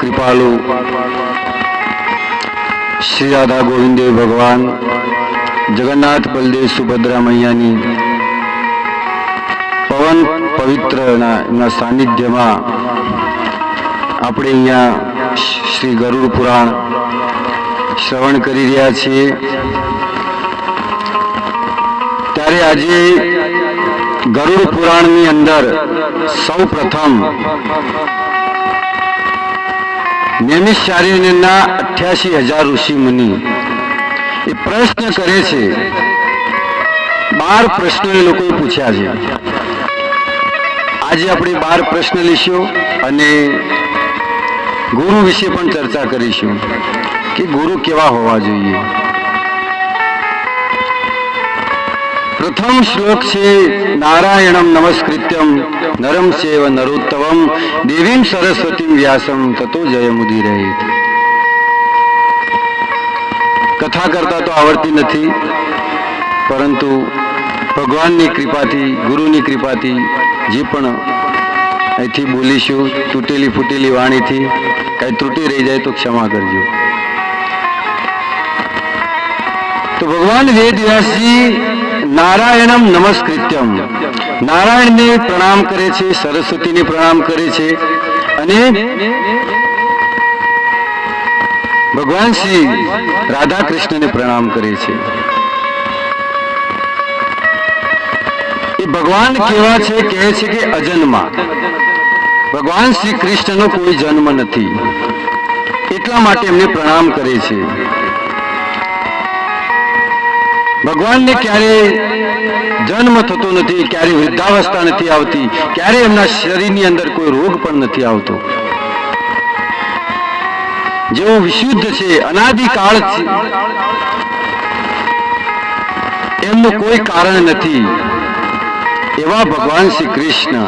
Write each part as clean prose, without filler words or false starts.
कृपालु श्री राधा गोविंद भगवान जगन्नाथ बलदेव सुभद्रा मैयानी पवन पवित्र सानिध्य में આપણે અહીંયા શ્રી ગરુડ પુરાણ શ્રવણ કરી રહ્યા છીએ। ત્યારે આજે ગરુડ પુરાણની અંદર સૌ પ્રથમ નૈમિષારણ્યના 88,000 ઋષિ મુનિ એ પ્રશ્ન કરે છે। 12 પ્રશ્નો એ લોકોએ પૂછ્યા છે। આજે આપણે 12 પ્રશ્ન લઈશું અને गुरु विषय पण चर्चा करीशुं कि गुरु केवा होवा जोईए। प्रथम श्लोक छे नारायणं नमस्कृत्यं नरं चैव नरोत्तमं देवीं सरस्वतीं व्यासं ततो जयमुदीरयेत्। कथा करता तो आवड़ती नहीं, परंतु भगवाननी कृपाथी गुरुनी कृपाथी जे पण અહીંથી બોલીશું તૂટેલી ફૂટેલી વાણીથી કઈ ત્રુટી રહી જાય તો ક્ષમા કરજો। તો ભગવાન વેદવ્યાસજી નારાયણમ નમસ્કૃત્યમ નારાયણને પ્રણામ કરે છે, સરસ્વતીને પ્રણામ કરે છે અને ભગવાન શ્રી રાધા કૃષ્ણને પ્રણામ કરે છે। भगवान केवा छे कहे छे कि अजन्मा भगवान श्री कृष्ण नो कोई जन्म नहीं, एटला माटे एमने प्रणाम करे छे। भगवान ने क्यारे जन्म थतो नहीं, क्यारे वृद्धावस्था नहीं आवती, क्यारे एमना शरीरनी अंदर कोई रोग पण नहीं आवतो। जो विशुद्ध छे अनादि काल छे एमनो कोई कारण नहीं। एवा भगवान श्री कृष्ण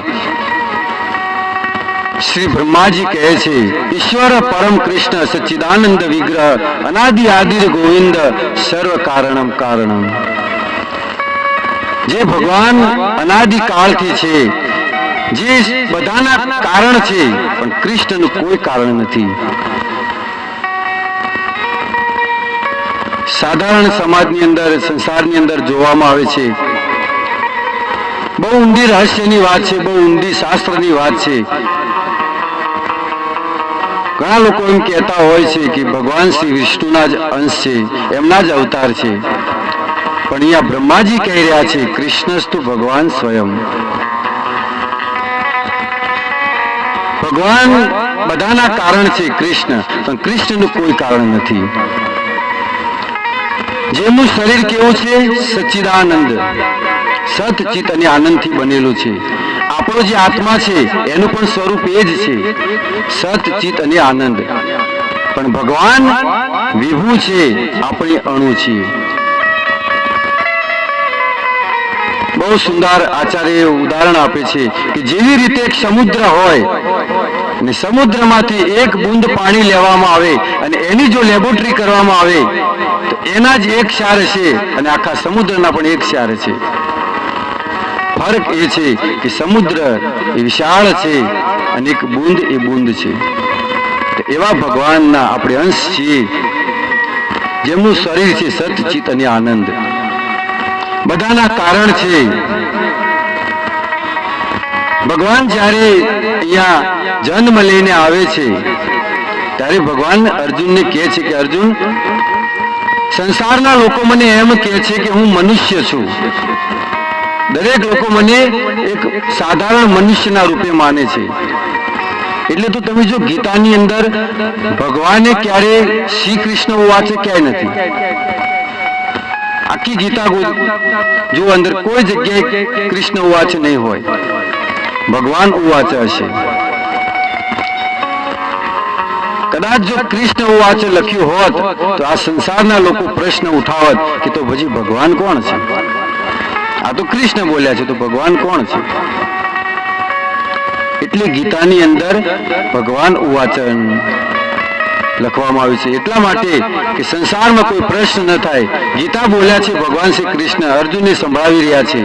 श्री ब्रह्मा जी कहे छे ईश्वर परम कृष्ण सच्चिदानंद विग्रह अनादि आदि गोविंद सर्व कारणम कारणम। जे भगवान अनादि काल थी छे, जे बधाना कारण छे, पण कृष्ण नु कोई कारण नहीं। साधारण समाजनी अंदर संसारनी अंदर जोवामां आवे छे बहु ऊंडी रहस्यनी वात छे, बहु ऊंडी शास्त्रनी वात छे। घणा लोको एम कहता होय छे कि भगवान श्री विष्णुना ज अंश छे, एमना ज अवतार छे, पण अहींया ब्रह्माजी कही रह्या छे कृष्णस्तु भगवान स्वयं। भगवान बधाना कारण छे कृष्ण, पण कृष्णनुं कोई कारण नथी। जेमनुं शरीर केवुं छे सच्चिदानंद सत चित અને આનંદથી બનેલું છે। આપણો જે આત્મા છે એનું પણ સ્વરૂપ એ જ છે સત ચિત અને આનંદ, પણ ભગવાન વિભુ છે, આપણે અણુ છીએ। બહુ સુંદર આચાર્ય ઉદાહરણ આપે છે કે જેવી રીતે એક સમુદ્ર હોય અને સમુદ્રમાંથી એક બૂંદ પાણી લેવામાં આવે અને એની જો લેબોરેટરી કરવામાં આવે તો એના જ એક ક્ષાર છે અને આખા સમુદ્રના પણ એક ક્ષાર છે। फर्क ये छे कि समुद्र ए विशाल छे अने एक बूंद ए बूंद छे। तो एवा भगवान ना आपणे अंश छीए, जेमनुं शरीर छे सतचित अने आनंद, बधाना कारण छे। भगवान ज्यारे अहींया जन्म लईने आवे छे त्यारे भगवान अर्जुन ने कहे छे कि अर्जुन संसारना लोको मने एम कहे छे कि हूँ मनुष्य छुं, दरेक लोको मने एक साधारण मनुष्यना रूपे माने छे। એટલે તો તમે જો ગીતાની અંદર ભગવાને ક્યારે શ્રી કૃષ્ણ ઉવાચે ક્યાંય નથી। આખી ગીતા જો અંદર કોઈ જગ્યાએ કૃષ્ણ ઉવાચ નહીં હોય, ભગવાન ઉવાચ હશે। કદાચ જો કૃષ્ણ ઉવાચ લખ્યું હોત તો આ સંસારના લોકો પ્રશ્ન ઉઠાવત કે તો પછી ભગવાન કોણ છે? आ तो कृष्ण बोल्या छे तो भगवान कोण छे? एटले गीतानी अंदर भगवान उवाचन लखवामां आव्युं छे એટલા માટે કે સંસારમાં કોઈ પ્રશ્ન ન થાય। ગીતા બોલ્યા છે ભગવાન શ્રી કૃષ્ણ અર્જુનને સંભળાવી રહ્યા છે,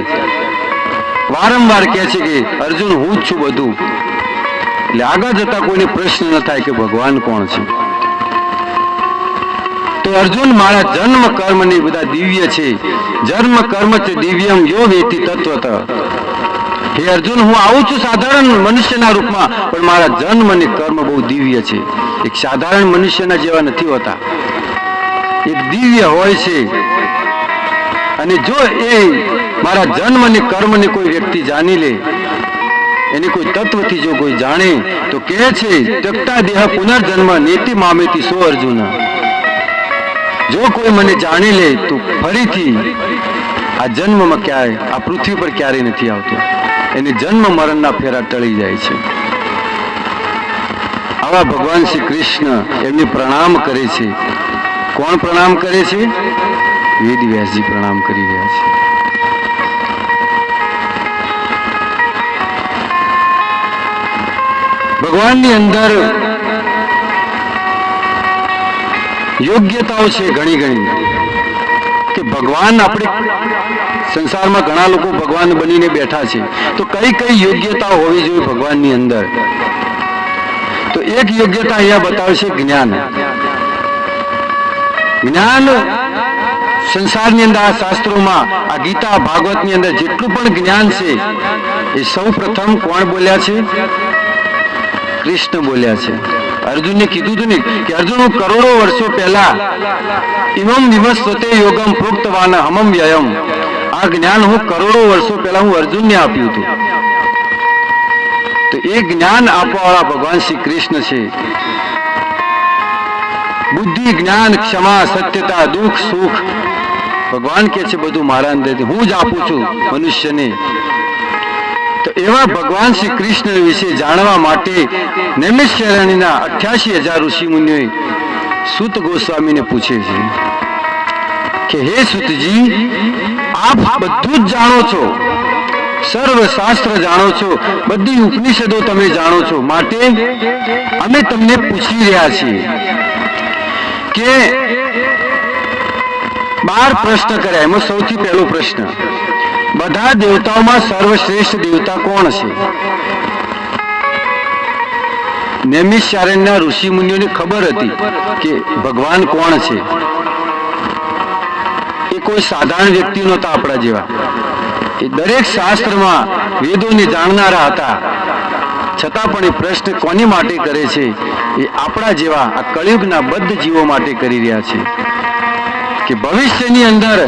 વારંવાર કહે છે કે અર્જુન હું જ છું બધું, એટલે આગળ જતા કોઈને પ્રશ્ન ન થાય કે ભગવાન કોણ છે. તો અર્જુન, મારા જન્મ કર્મ ને બધા દિવ્ય છે. જન્મ કર્મ છે દિવ્યમ યો વેતિ તત્વત. હે અર્જુન, હું આવું છું સાધારણ મનુષ્યના રૂપમાં, પણ મારા જન્મ અને કર્મ બહુ દિવ્ય છે. એક સાધારણ મનુષ્યના જેવા નથી હોતા, એક દિવ્ય હોય છે. અને જો એ મારા જન્મ અને કર્મને કોઈ વ્યક્તિ જાણી લે, એને કોઈ તત્વથી જો કોઈ જાણે, તો કહે છે ત્યક્તા દેહ પુનર્જન્મ નેતિ મામેતિ સો અર્જુન. જો કોઈ મને જાણી લે તો ફરીથી આ જન્મમાં ક્યાંય આ પૃથ્વી પર ક્યારેય નથી આવતો. એને જન્મ મરણના ફેરા ટળી જાય છે. આવા ભગવાન શ્રી કૃષ્ણ એમને પ્રણામ કરે છે. કોણ પ્રણામ કરે છે? વેદ વ્યાસજી પ્રણામ કરી રહ્યા છે. ભગવાનની અંદર યોગ્યતાઓ છે ઘણી ઘણી, કે ભગવાન આપણે સંસારમાં ઘણા લોકો ભગવાન બનીને બેઠા છે, તો કઈ કઈ યોગ્યતાઓ હોવી જોઈએ ભગવાનની અંદર? તો એક યોગ્યતા અહીંયા બતાવે છે જ્ઞાન. જ્ઞાન સંસારની અંદર આ શાસ્ત્રોમાં, આ ગીતા ભાગવતની અંદર જેટલું પણ જ્ઞાન છે એ સૌ પ્રથમ કોણ બોલ્યા છે? કૃષ્ણ બોલ્યા છે. અર્જુનને કીધું હતું ને કે અર્જુન, હું કરોડો વર્ષો પહેલા ઇમમ વિવસ્વતે યોગમ પ્રોક્તવાન હમમ વ્યયમ, આ જ્ઞાન હું કરોડો વર્ષો પહેલા હું અર્જુનને આપ્યું હતું. તો એ જ્ઞાન આપવાવાળા ભગવાન શ્રી કૃષ્ણ છે. બુદ્ધિ, જ્ઞાન, ક્ષમા, સત્યતા, દુઃખ, સુખ, ભગવાન કે છે બધું મારા અંદરથી હું જ આપું છું મનુષ્યને. તો એવા ભગવાન શ્રી કૃષ્ણ વિશે જાણવા માટે નૈમિષારણ્યના 88,000 ઋષિ મુનિઓએ સૂત ગોસ્વામીને પૂછે છે કે હે સૂતજી, આપ બધું જ જાણો છો, સર્વ શાસ્ત્ર જાણો છો, બધી ઉપનિષદો તમે જાણો છો, માટે અમે તમને પૂછી રહ્યા છીએ કે 12 પ્રશ્ન કર્યા. એમાં સૌથી પહેલો પ્રશ્ન, બધા દેવતાઓમાં સર્વશ્રેષ્ઠ દેવતા કોણ છે? નૈમિષારણ્યના ઋષિ મુનિઓને ખબર હતી કે ભગવાન કોણ છે. એ કોઈ સાધારણ વ્યક્તિ નહોતા આપણા જેવા. એ દરેક શાસ્ત્રમાં વેદોને જાણનારા હતા. છતાં પણ એ પ્રશ્ન કોની માટે કરે છે? એ આપણા જેવા આ કળિયુગના બદ્ધ જીવો માટે કરી રહ્યા છે, કે ભવિષ્યની અંદર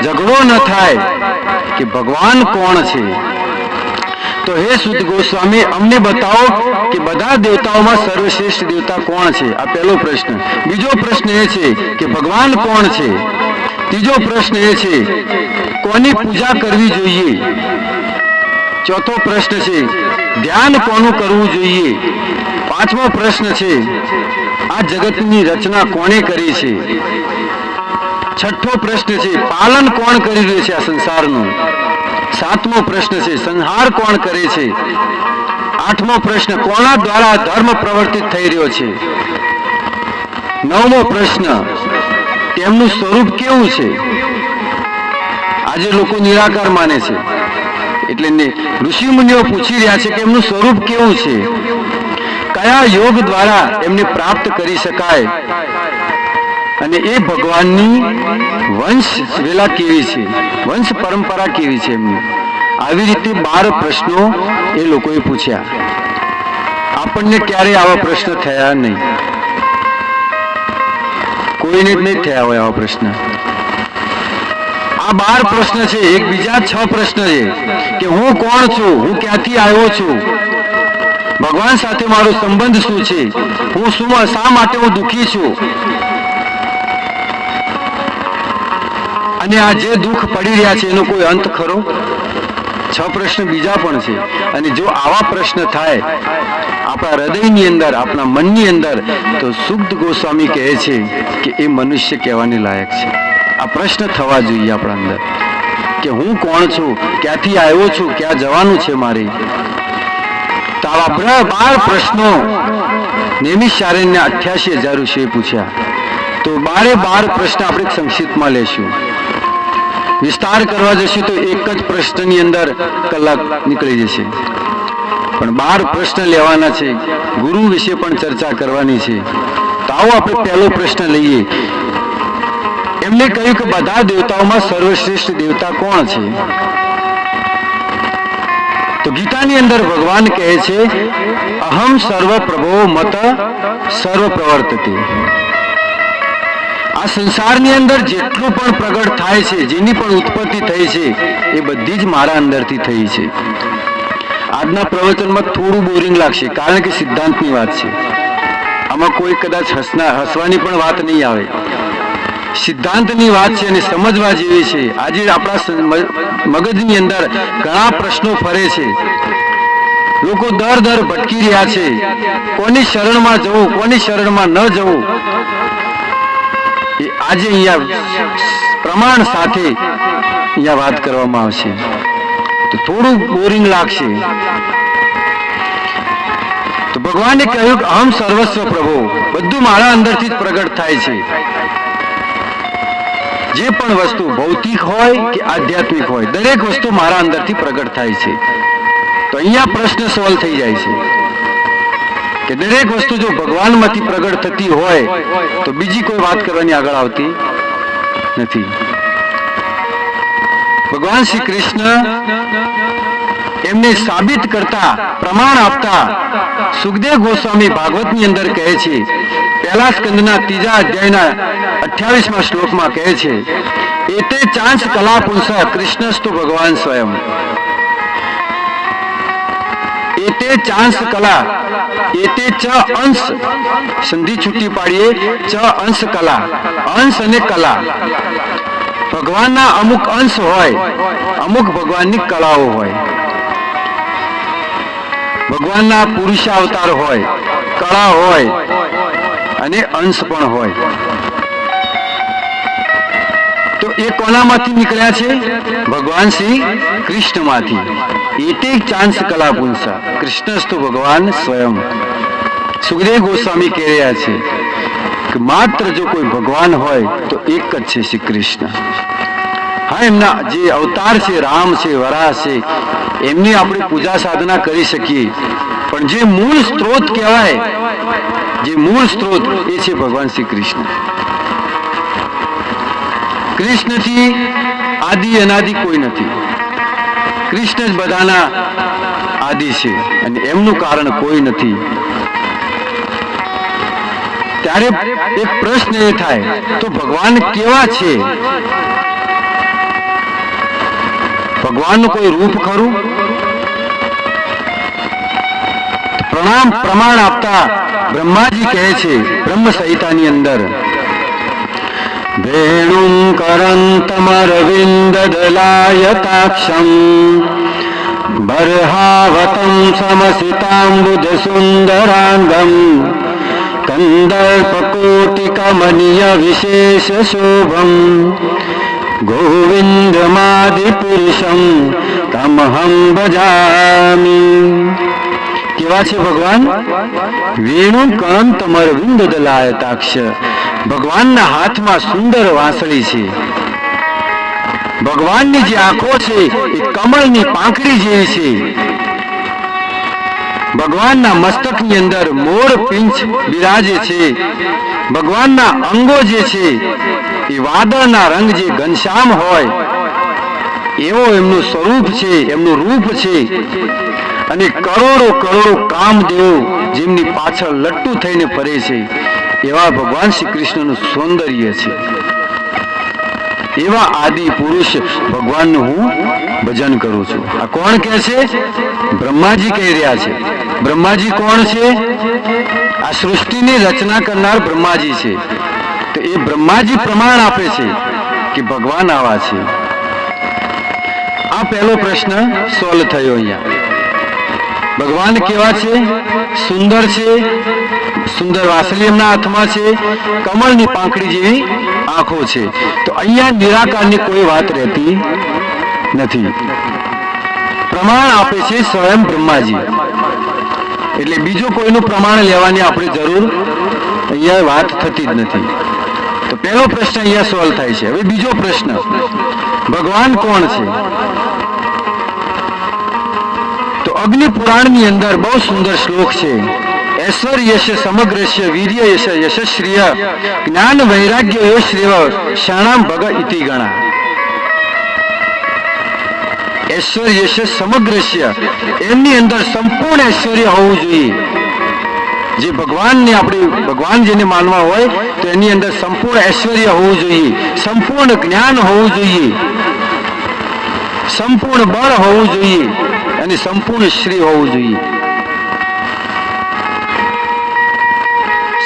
ઝઘડો ન થાય કે ભગવાન કોણ છે. તો હે સૂત ગોસ્વામી, અમને બતાવો કે બધા દેવતાઓમાં સર્વશ્રેષ્ઠ દેવતા કોણ છે? આ પહેલો પ્રશ્ન. બીજો પ્રશ્ન એ છે કે ભગવાન કોણ છે? ત્રીજો પ્રશ્ન એ છે કોની પૂજા કરવી જોઈએ? ચોથો પ્રશ્ન છે ધ્યાન કોનું કરવું જોઈએ? પાંચમો પ્રશ્ન છે આ જગતની રચના કોણે કરી છે? છઠ્ઠો પ્રશ્ન છે પાલન કોણ કરી રહ્યું છે આ સંસારનું? સાતમો પ્રશ્ન છે સંહાર કોણ કરે છે? આઠમો પ્રશ્ન કોના દ્વારા ધર્મ પ્રવર્તિત થઈ રહ્યો છે? નવમો પ્રશ્ન તેમનું સ્વરૂપ કેવું છે? આજે લોકો નિરાકાર માને છે, એટલે ઋષિ મુનિઓ પૂછી રહ્યા છે કે એમનું સ્વરૂપ કેવું છે, કયા યોગ દ્વારા એમને પ્રાપ્ત કરી શકાય, અને એ ભગવાનની વંશ વેલા કેવી છે, વંશ પરંપરા કેવી છે એમની. આવી રીતે 12 પ્રશ્નો એ લોકોએ પૂછ્યા. આપણને ક્યારેય આવા પ્રશ્ન થયા નહીં, કોઈને જ નહીં થયા હોય આવા પ્રશ્ન. આ 12 પ્રશ્ન છે. એક બીજા 6 પ્રશ્ન છે કે હું કોણ છું, હું ક્યાંથી આવ્યો છું, ભગવાન સાથે મારો સંબંધ શું છે, હું શું, શા માટે હું દુઃખી છું, અને આ જે દુઃખ પડી રહ્યા છે એનો કોઈ અંત ખરો? 6 પ્રશ્ન બીજા પણ છે. અને જો આવા પ્રશ્ન થાય આપણા હૃદયની અંદર, આપણા મનની અંદર, તો સુત ગોસ્વામી કહે છે કે એ મનુષ્ય કહેવાને લાયક છે. આ પ્રશ્ન થવા જોઈએ આપણા અંદર કે હું કોણ છું, ક્યાંથી આવ્યો છું, ક્યાં જવાનું છે મારે. તો આવા 12 પ્રશ્નો નૈમિષારણ્યના 88,000 ઋષિએ પૂછ્યા. તો 12 પ્રશ્ન આપણે સંક્ષિપ્તમાં લેશું. વિસ્તાર કરવા જશે તો એક જ પ્રશ્નની અંદર કલાક નીકળી જશે. પણ 12 પ્રશ્ન લેવાના છે, ગુરુ વિશે પણ ચર્ચા કરવાની છે. તો આવો આપણે પહેલો પ્રશ્ન લઈએ. એમને કહ્યું કે બધા દેવતાઓમાં સર્વશ્રેષ્ઠ દેવતા કોણ છે? તો ગીતાની અંદર ભગવાન કહે છે, અહમ સર્વ પ્રભો મત સર્વ પ્રવર્તતે. આ સંસારની અંદર જેટલું પણ પ્રગટ થાય છે, જેની પણ ઉત્પત્તિ થઈ છે, એ બધી જ મારા અંદરથી થઈ છે. આજના પ્રવચનમાં થોડું બોરિંગ લાગશે, કારણ કે સિદ્ધાંતની વાત છે. આમાં કોઈ કદાચ હસવાની પણ વાત નહીં આવે. સિદ્ધાંતની વાત છે અને સમજવા જેવી છે. આજે આપણા મગજની અંદર ઘણા પ્રશ્નો ફરે છે. લોકો દર ભટકી રહ્યા છે. કોની શરણમાં જવું, કોની શરણમાં ન જવું, એ આજે અહીંયા પ્રમાણ સાથે અહીંયા વાત કરવામાં આવશે. તો થોડું બોરિંગ લાગશે. તો ભગવાને કહ્યું કે અહમ સર્વસ્વ પ્રભુ, બધું મારા અંદરથી જ પ્રગટ થાય છે. જે પણ વસ્તુ ભૌતિક હોય કે આધ્યાત્મિક હોય, દરેક વસ્તુ મારા અંદરથી પ્રગટ થાય છે. તો અહીંયા પ્રશ્ન સોલ્વ થઈ જાય છે કે દરેક વસ્તુ જો ભગવાનમાંથી પ્રગટ થતી હોય તો બીજી કોઈ વાત કરવાની આગળ આવતી નથી. ભગવાન શ્રી કૃષ્ણ એમને સાબિત કરતા, પ્રમાણ આપતા સુખદેવ ગોસ્વામી ભાગવતની અંદર કહે છે, પહેલા સ્કંદના 3 અધ્યાયના 28મા શ્લોકમાં કહે છે, એતે ચાંસ કલા પુંસ કૃષ્ણસ્તુ ભગવાન સ્વયં. એતે ચાંસ કલા, એતે ચ અંશ, સંધિ છૂટી પાડીએ, ચ અંશ કલા, અંશ અને કલા. ભગવાનના અમુક અંશ હોય, અમુક ભગવાનની કળાઓ હોય. ભગવાનના પુરુષાવતાર હોય, કળા હોય અને અંશ પણ હોય. તો એ કોનામાંથી નીકળ્યા છે? ભગવાન શ્રી કૃષ્ણમાંથી. એતે ચાંસ કલા પુંસા કૃષ્ણસ્તુ ભગવાન સ્વયં. સુખદેવ ગોસ્વામી કહી રહ્યા છે કે માત્ર જો કોઈ ભગવાન હોય તો એક જ છે શ્રી કૃષ્ણ. હા, એમના જે અવતાર છે, રામ છે, વરાહ છે, એમની આપણે પૂજા સાધના કરી શકીએ, પણ જે મૂળ સ્ત્રોત કહેવાય, જે મૂળ સ્ત્રોત, એ છે ભગવાન શ્રી કૃષ્ણ. કૃષ્ણથી આદિ અનાદિ કોઈ નથી. કૃષ્ણ જ બધાના આદિ છે અને એમનું કારણ કોઈ નથી. ત્યારે એક પ્રશ્ન એ થાય, તો ભગવાન કેવા છે? ભગવાનનું કોઈ રૂપ ખરું? પ્રમાણ આપતા બ્રહ્માજી કહે છે બ્રહ્મ સંહિતાની અંદર, વેણું કરંતમરવિંદ દલાયતાક્ષમ બર્હાવતં સમસિતાંબુજ સુંદરાંગમ કંદર્પકોટિકમનીય વિશેષ શોભમ ગોવિંદમાદિપુરુષમ તમહં ભજામિ. કેવા છે ભગવાન? વેણું કાંતમરવિંદ દલાયતાક્ષ. ભગવાનના હાથમાં સુંદર વાંસળી છે. ભગવાનની જે આંખો છે એ કમળની પાંખડી જેવી છે. ભગવાનના મસ્તકની અંદર મોર પીંછ બિરાજે છે. ભગવાનના અંગો જે છે એ વાદળના રંગ જે ઘનશ્યામ હોય એવો એમનું સ્વરૂપ છે, એમનું રૂપ છે. અને કરોડો કામદેવો જેમની પાછળ લટ્ટુ થઈને ફરે છે, એવા ભગવાન શ્રી કૃષ્ણનું સૌંદર્ય છે. એવા આદિ પુરુષ ભગવાનનું હું ભજન કરું છું. આ કોણ કહે છે? બ્રહ્માજી કહી રહ્યા છે. બ્રહ્માજી કોણ છે? આ સૃષ્ટિની રચના કરનાર બ્રહ્માજી છે. તો એ બ્રહ્માજી પ્રમાણ આપે છે કે ભગવાન આવા છે. આ પહેલો પ્રશ્ન સોલ્વ થયો. અહીંયા ભગવાન કેવા છે? સુંદર છે. સુંદર વાંસળી એમના હાથમાં છે. કમળની પાંખડી જેવી આંખો છે. તો અહીંયા નિરાકારની કોઈ વાત રહેતી નથી. પ્રમાણ આપે છે સ્વયં બ્રહ્માજી. એટલે બીજું કોઈનું પ્રમાણ લેવાની આપણે જરૂર અહીંયા વાત થતી જ નથી. તો પહેલો પ્રશ્ન અહીંયા સોલ્વ થાય છે. હવે બીજો પ્રશ્ન, ભગવાન કોણ છે? તો અગ્નિ પુરાણની અંદર બહુ સુંદર શ્લોક છે. ઐશ્વર્યસ્ય સમગ્રસ્ય વીર્યસ્ય યશસ્શ્રિય જ્ઞાન વૈરાગ્ય યોશ્રેવ શરણામ ભગ ઇતિ ગણા. ઐશ્વર્યસ્ય સમગ્રસ્ય, એમની અંદર સંપૂર્ણ ઐશ્વર્ય હોવું જોઈએ. જે ભગવાનને આપણે ભગવાન જેને માનવા હોય તો એની અંદર સંપૂર્ણ ઐશ્વર્ય હોવું જોઈએ, સંપૂર્ણ જ્ઞાન હોવું જોઈએ, સંપૂર્ણ બળ હોવું જોઈએ અને સંપૂર્ણ શ્રી હોવું જોઈએ,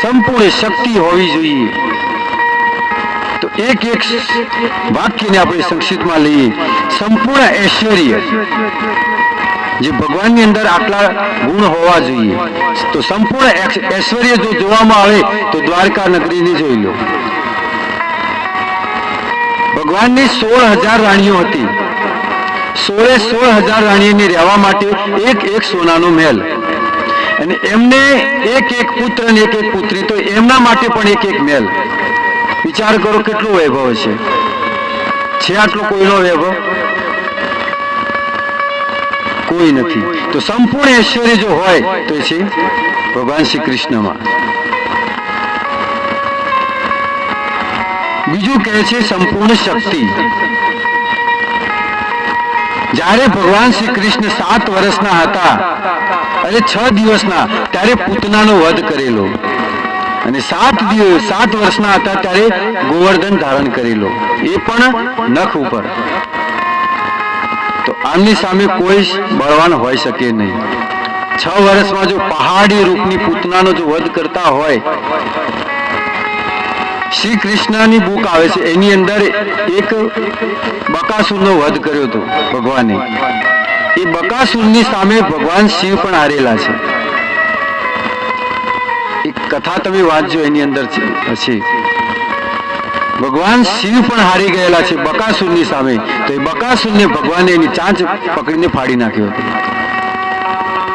સંપૂર્ણ શક્તિ હોવી જોઈએ. તો એક એક વાક્યને આપણે સંક્ષિપ્તમાં લઈએ. સંપૂર્ણ ઐશ્વર્ય, જે ભગવાનની અંદર આટલા ગુણ હોવા જોઈએ. તો સંપૂર્ણ ઐશ્વર્ય જો જોવામાં આવે તો દ્વારકા નગરીને જોઈ લો. ભગવાનની 16,000 રાણીઓ હતી. 16,000 રાણીઓને રહેવા માટે એક સોનાનો મહેલ, અને એમને એક પુત્ર અને એક પુત્રી, તો એમના માટે પણ એક મહેલ. વિચાર કરો કેટલો વૈભવ છે આટલો કોઈનો વૈભવ કોઈ નથી. તો સંપૂર્ણ ઐશ્વર્ય જો હોય તો એ છે ભગવાન શ્રી કૃષ્ણમાં. બીજું કહે છે સંપૂર્ણ શક્તિ. જ્યારે ભગવાન શ્રી કૃષ્ણ 7 વર્ષના હતા અને 6 દિવસના, ત્યારે પૂતનાનો વધ કરેલો, અને 7 વર્ષના હતા ત્યારે ગોવર્ધન ધારણ કરેલો, એ પણ નખ ઉપર. તો આમની સામે કોઈ બળવાન હોઈ શકે નહીં. 6 વર્ષમાં જો પહાડી રૂપની પૂતનાનો જો વધ કરતા હોય, શ્રી કૃષ્ણની બુક આવે છે એની અંદર એક બકાસુરનો વધ કર્યો હતો ભગવાને. એ બકાસુરની સામે ભગવાન શિવ પણ હારેલા છે. એક કથા તમે વાંચજો, એની અંદર છે ભગવાન શિવ પણ હારી ગયેલા છે બકાસુરની સામે. તો એ બકાસુરને ભગવાને એની ચાંચ પકડીને ફાડી નાખ્યો હતો.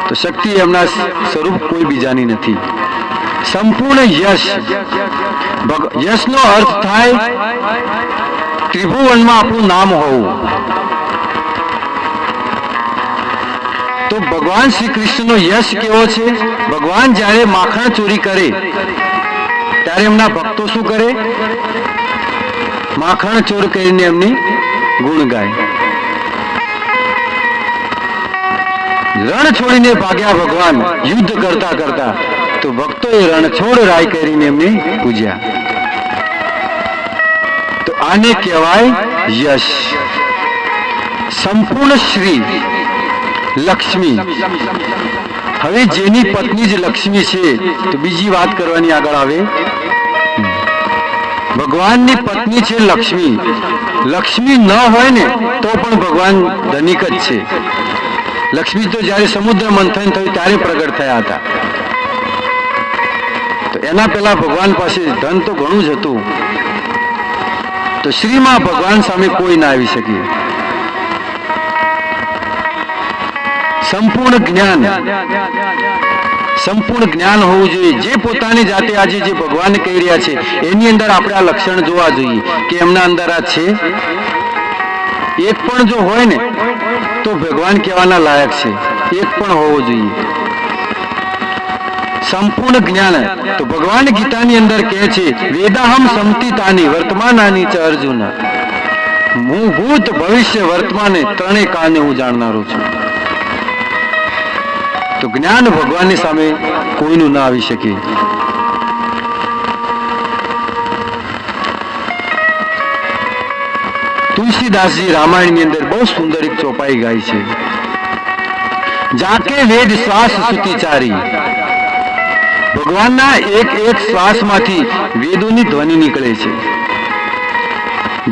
તો શક્તિ એમના સ્વરૂપ કોઈ બીજાની નથી. સંપૂર્ણ યશ. યશનો અર્થ થાય ત્રિભુવનમાં આપણું નામ હોવું. તો ભગવાન શ્રી કૃષ્ણનો યશ કેવો છે? ભગવાન જ્યારે માખણ ચોરી કરે ત્યારે એમના ભક્તો શું કરે? માખણ ચોર કરીને એમની ગુણ ગાય. રણ છોડીને ભાગ્યા ભગવાન યુદ્ધ કરતા કરતા, તો ભક્તોએ રણ છોડ રાય કરીને એમને પૂજ્યા. તો આને કહેવાય યશ. સંપૂર્ણ શ્રી લક્ષ્મી. હવે જેની પત્ની જ લક્ષ્મી છે તો બીજી વાત કરવાની આગળ આવે. ભગવાનની પત્ની છે લક્ષ્મી. લક્ષ્મી ન હોય ને તો પણ ભગવાન ધનિક જ છે. લક્ષ્મી તો જ્યારે સમુદ્ર મંથન થયું ત્યારે પ્રગટ થયા હતા. તો એના પહેલા ભગવાન પાસે ધન તો ઘણું જ હતું. તો શ્રીમાં ભગવાન સામે કોઈ ના આવી શકે. સંપૂર્ણ જ્ઞાન. સંપૂર્ણ જ્ઞાન હોવું જોઈએ. જે પોતાની જાતે આજે જે ભગવાન કહી રહ્યા છે એની અંદર આપણે આ લક્ષણ જોવા જોઈએ કે એમના અંદર આ છે. એક પણ જો હોય ને તો ભગવાન કહેવાના લાયક છે. એક પણ હોવો જોઈએ. સંપૂર્ણ જ્ઞાન. તો ભગવાન ગીતાની અંદર કહે છે વેદાહમ સમતિતાની વર્તમાનાની ચ અર્જુન. હું ભૂત ભવિષ્ય વર્તમાને ત્રણેય કાળને હું જાણનારો છું. તો જ્ઞાન ભગવાનની સામે કોઈનું ના આવી શકે. તુલસીદાસજી રામાયણની અંદર બહુ સુંદર એક ચોપાઈ ગાય છે. જાકે વેદ શ્વાસ સુતિચારી. ભગવાનના એક શ્વાસમાંથી વેદોની ધ્વનિ નીકળે છે.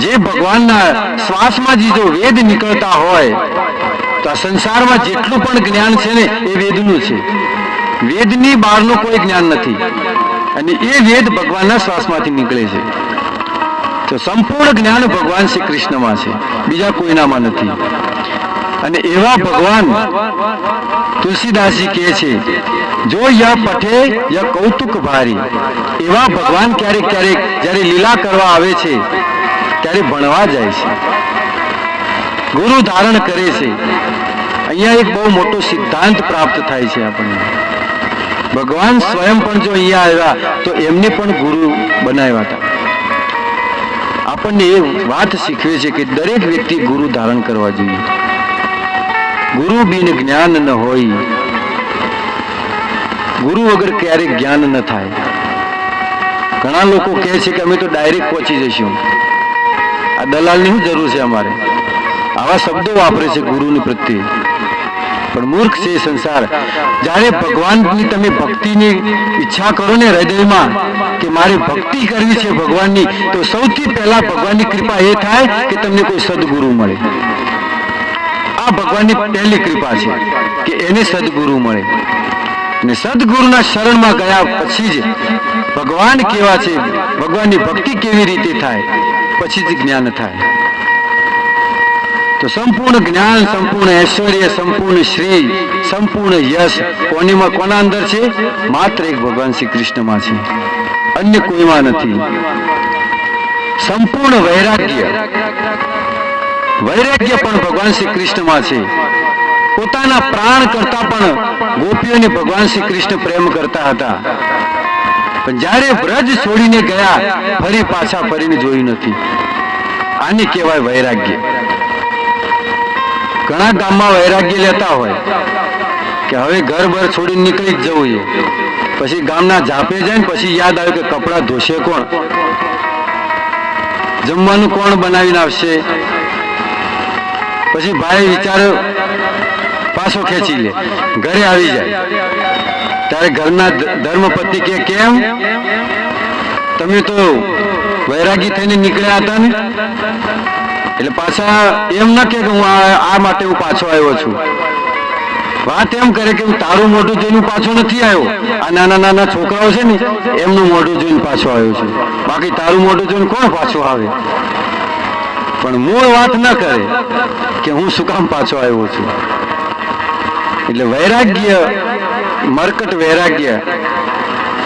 જે ભગવાનના શ્વાસમાં જો વેદ નીકળતા હોય તો આ સંસારમાં જેટલું પણ જ્ઞાન છે ને એ વેદનું છે. વેદની બહારનું કોઈ જ્ઞાન નથી, અને એ વેદ ભગવાનના શ્વાસમાંથી નીકળે છે. તો સંપૂર્ણ જ્ઞાન ભગવાન શ્રી કૃષ્ણમાં છે, બીજા કોઈનામાં નથી. અને એવા ભગવાન તુલસીદાસજી કહે છે જો યા પઠે યા કૌતુક ભારી. એવા ભગવાન ક્યારેક ક્યારેક જ્યારે લીલા કરવા આવે છે ત્યારે ભણવા જાય છે, ગુરુ ધારણ કરે છે. અહીંયા એક બહુ મોટો સિદ્ધાંત પ્રાપ્ત થાય છે આપણને. ભગવાન સ્વયં પણ જો અહીંયા આવ્યા તો એમને પણ ગુરુ બનાવ્યા હતા. આપણને એ વાત શીખવે છે કે દરેક વ્યક્તિ ગુરુ ધારણ કરવા જોઈએ. ગુરુ બિન જ્ઞાન ન હોય. ગુરુ વગર ક્યારેક જ્ઞાન ન થાય. ઘણા લોકો કહે છે કે અમે તો ડાયરેક્ટ પહોંચી જઈશું. આ દલાલની શું જરૂર છે અમારે? આવા શબ્દો વાપરે છે ગુરુની પ્રત્યે. પણ મૂર્ખ છે સંસાર. જ્યારે ભગવાનની તમે ભક્તિની ઈચ્છા કરો ને હૃદયમાં કે મારે ભક્તિ કરવી છે ભગવાનની, તો સૌથી પહેલા ભગવાનની કૃપા એ થાય કે તમને કોઈ સદગુરુ મળે. આ ભગવાનની પહેલી કૃપા છે કે એને સદગુરુ મળે. અને સદગુરુના શરણમાં ગયા પછી જ ભગવાન કેવા છે, ભગવાનની ભક્તિ કેવી રીતે થાય, પછી જ જ્ઞાન થાય. તો સંપૂર્ણ જ્ઞાન, સંપૂર્ણ ઐશ્વર્ય, સંપૂર્ણ શ્રી, સંપૂર્ણ યશ કોના અંદર છે? માત્ર એક ભગવાન શ્રી કૃષ્ણમાં છે, અન્ય કોઈમાં નથી. સંપૂર્ણ વૈરાગ્ય પણ ભગવાન શ્રી કૃષ્ણમાં છે. પોતાના પ્રાણ કરતા પણ ગોપીઓને ભગવાન શ્રી કૃષ્ણ પ્રેમ કરતા હતા. પણ જ્યારે બ્રજ છોડીને ગયા, ફરી પાછા ફરીને જોયું નથી. આને કહેવાય વૈરાગ્ય. ઘણા ગામમાં વૈરાગ્ય લેતા હોય કે હવે ઘર બર છોડીને નીકળી જ જવું છે. પછી ગામના ઝાપે જાય ને પછી યાદ આવે કે કપડાં ધોશે કોણ, જમવાનું કોણ બનાવીને આવશે. પછી ભાઈ વિચારો પાછો ખેંચી લે, ઘરે આવી જાય ત્યારે ઘરના ધર્મપતિ કે કેમ તમે તો વૈરાગી થઈને નીકળ્યા હતા ને? એટલે પાછા એમ ના કે હું આ માટે હું પાછો આવ્યો છું. વાત એમ કરે કે હું તારું મોઢું જોઈને પાછો નથી આવ્યો. આ નાના નાના છોકરાઓ છે ને એમનું મોઢું જોઈને પાછો આવ્યો છું. બાકી તારું મોઢું જોઈને કોણ પાછો આવે? પણ મૂળ વાત ના કરે કે હું શું કામ પાછો આવ્યો છું. એટલે વૈરાગ્ય, મરકટ વૈરાગ્ય.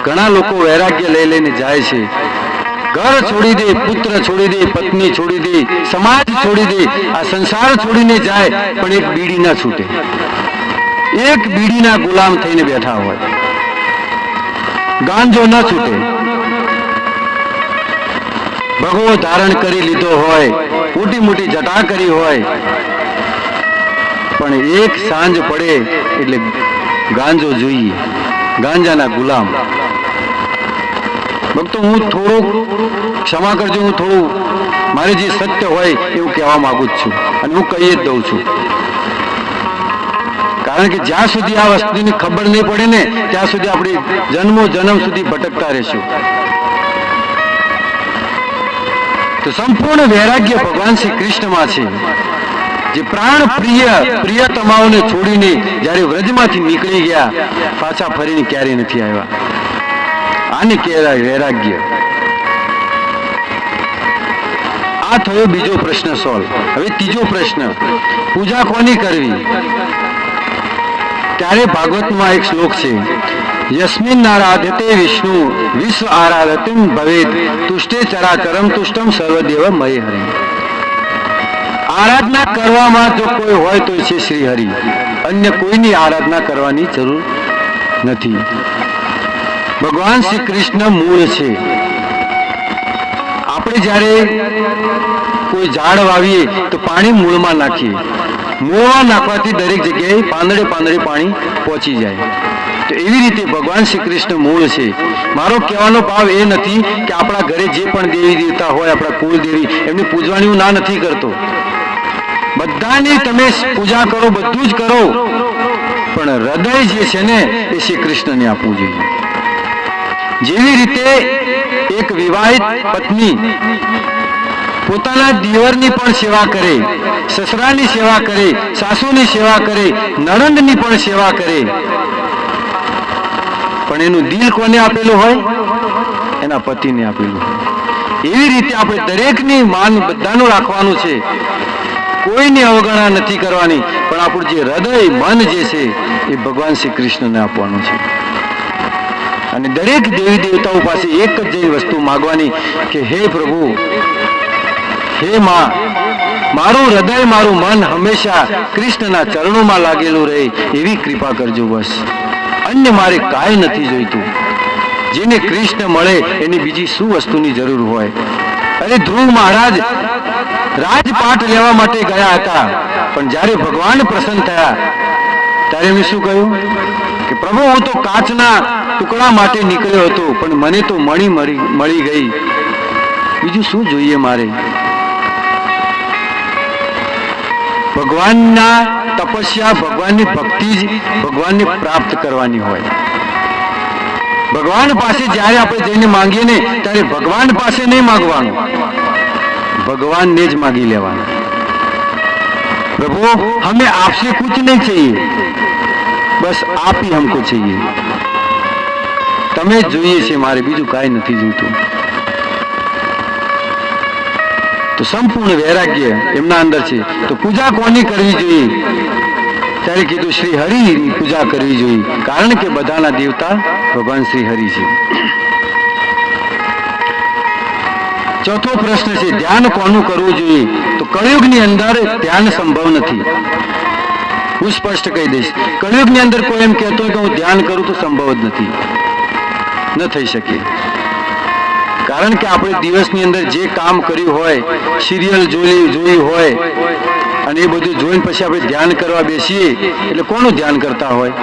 ઘણા લોકો વૈરાગ્ય લઈ લઈને જાય છે. ઘર છોડી દે, પુત્ર છોડી દે, પત્ની છોડી દે, સમાજ છોડી દે, આ સંસાર છોડીને જાય, પણ એક બીડી ના છૂટે. એક બીડીના ગુલામ થઈને બેઠા હોય. ગાંજો ના છૂટે. ભગવો ધારણ કરી લીધો હોય, મોટી મોટી જટા કરી હોય, પણ એક સાંજ પડે એટલે ગાંજો જોઈએ. ગાંજાના ગુલામ. ભક્તો, હું થોડુંક ક્ષમા કરજો, હું થોડું મારે જે સત્ય હોય એવું કહેવા માંગુ જ છું, અને હું કહી જ દઉં છું. કારણ કે જ્યાં સુધી આ વસ્તુની ખબર નહીં પડે ને ત્યાં સુધી આપણે જન્મ સુધી ભટકતા રહેશું. તો સંપૂર્ણ વૈરાગ્ય ભગવાન શ્રી કૃષ્ણમાં છે. જે પ્રાણ પ્રિયતમાઓને છોડીને જ્યારે વ્રજમાંથી નીકળી ગયા, પાછા ફરીને ક્યારેય નથી આવ્યા. આને કહેવાય વૈરાગ્ય. આ થયો બીજો પ્રશ્ન સોલ્વ. હવે ત્રીજો પ્રશ્ન, પૂજા કોની કરવી? ત્યારે ભાગવતમાં એક શ્લોક છે, યસ્મિન આરાધ્યતે વિષ્ણુ વિશ્વ આરાધતિમ ભવેત તુષ્ટે ચરાચરમ તુષ્ટમ સર્વદેવ મય હરિ. આરાધના કરવામાં જો કોઈ હોય તો છે શ્રી હરિ. અન્ય કોઈની આરાધના કરવાની જરૂર નથી. ભગવાન શ્રી કૃષ્ણ મૂળ છે. આપણે જ્યારે કોઈ ઝાડ વાવીએ તો પાણી મૂળમાં નાખીએ. મૂળમાં નાખવાથી દરેક જગ્યાએ પાંદડે પાણી પહોંચી જાય. તો એવી રીતે ભગવાન શ્રી કૃષ્ણ મૂળ છે. મારો કહેવાનો ભાવ એ નથી કે આપણા ઘરે જે પણ દેવી દેવતા હોય, આપણા કુળદેવી, એમને પૂજવાની હું ના નથી કરતો. બધાની તમે પૂજા કરો, બધું જ કરો, પણ હૃદય જે છે ને એ શ્રી કૃષ્ણને આપવું જોઈએ. જેવી રીતે એક વિવાહિત પત્ની પોતાના દિયરની પણ સેવા કરે, સસરાની સેવા કરે, સાસુની સેવા કરે, નણંદની પણ સેવા કરે, પણ એનું દિલ કોને આપેલું હોય? એના પતિને આપેલું હોય. એવી રીતે આપણે દરેકની માન બધાનું રાખવાનું છે. કોઈની અવગણના નથી કરવાની, પણ આપણું જે હૃદય, મન જે છે એ ભગવાન શ્રી કૃષ્ણને આપવાનું છે. અને દરેક દેવી દેવતાઓ પાસે એક જ જેવી વસ્તુ માંગવાની કે હે પ્રભુ, હે માં, મારું હૃદય મારું મન હંમેશા કૃષ્ણના ચરણોમાં લાગેલું રહે એવી કૃપા કરજો. બસ અન્ય મારે કાંઈ નથી જોઈતું. જેને કૃષ્ણ મળે એની બીજી શું વસ્તુની જરૂર હોય? અરે ધ્રુવ મહારાજ રાજપાટ લેવા માટે ગયા હતા, પણ જ્યારે ભગવાન પ્રસન્ન થયા ત્યારે એમણે શું કહ્યું કે પ્રભુ, હું તો કાચના ટુકડા માટે નીકળ્યો હતો, પણ મને તો મળી ગઈ. બીજું શું જોઈએ મારે? ભગવાનના તપસ્યા, ભગવાનની ભક્તિ જ ભગવાનને પ્રાપ્ત કરવાની હોય. ભગવાન પાસે જ્યારે આપણે જઈને માંગીએ ને ત્યારે ભગવાન પાસે નહીં માંગવાનું, ભગવાનને જ માંગી લેવાનું. प्रभु हमें आपसे कुछ नहीं चाहिए, बस आप ही हमको चाहिए. તમે જ જોઈએ છે, મારે બીજું કાંઈ નથી જોઈતું. તો સંપૂર્ણ વૈરાગ્ય એમના અંદર છે. તો પૂજા કોની કરવી જોઈએ? ત્યારે કીધું શ્રી હરિની પૂજા કરવી જોઈએ, કારણ કે બધાના દેવતા ભગવાન શ્રી હરિ છે. ચોથો પ્રશ્ન છે ધ્યાન કોનું કરવું જોઈએ? તો કળિયુગની અંદર ધ્યાન સંભવ નથી. હું સ્પષ્ટ કહી દઈશ, કળિયુગની અંદર કોઈ એમ કહેતો હોય કે હું ધ્યાન કરું તો સંભવ જ નથી, ન થઈ શકે. કારણ કે આપણે દિવસની અંદર જે કામ કર્યું હોય, સિરિયલ જોઈ હોય અને એ બધું જોઈને પછી આપણે ધ્યાન કરવા બેસીએ એટલે કોનું ધ્યાન કરતા હોય?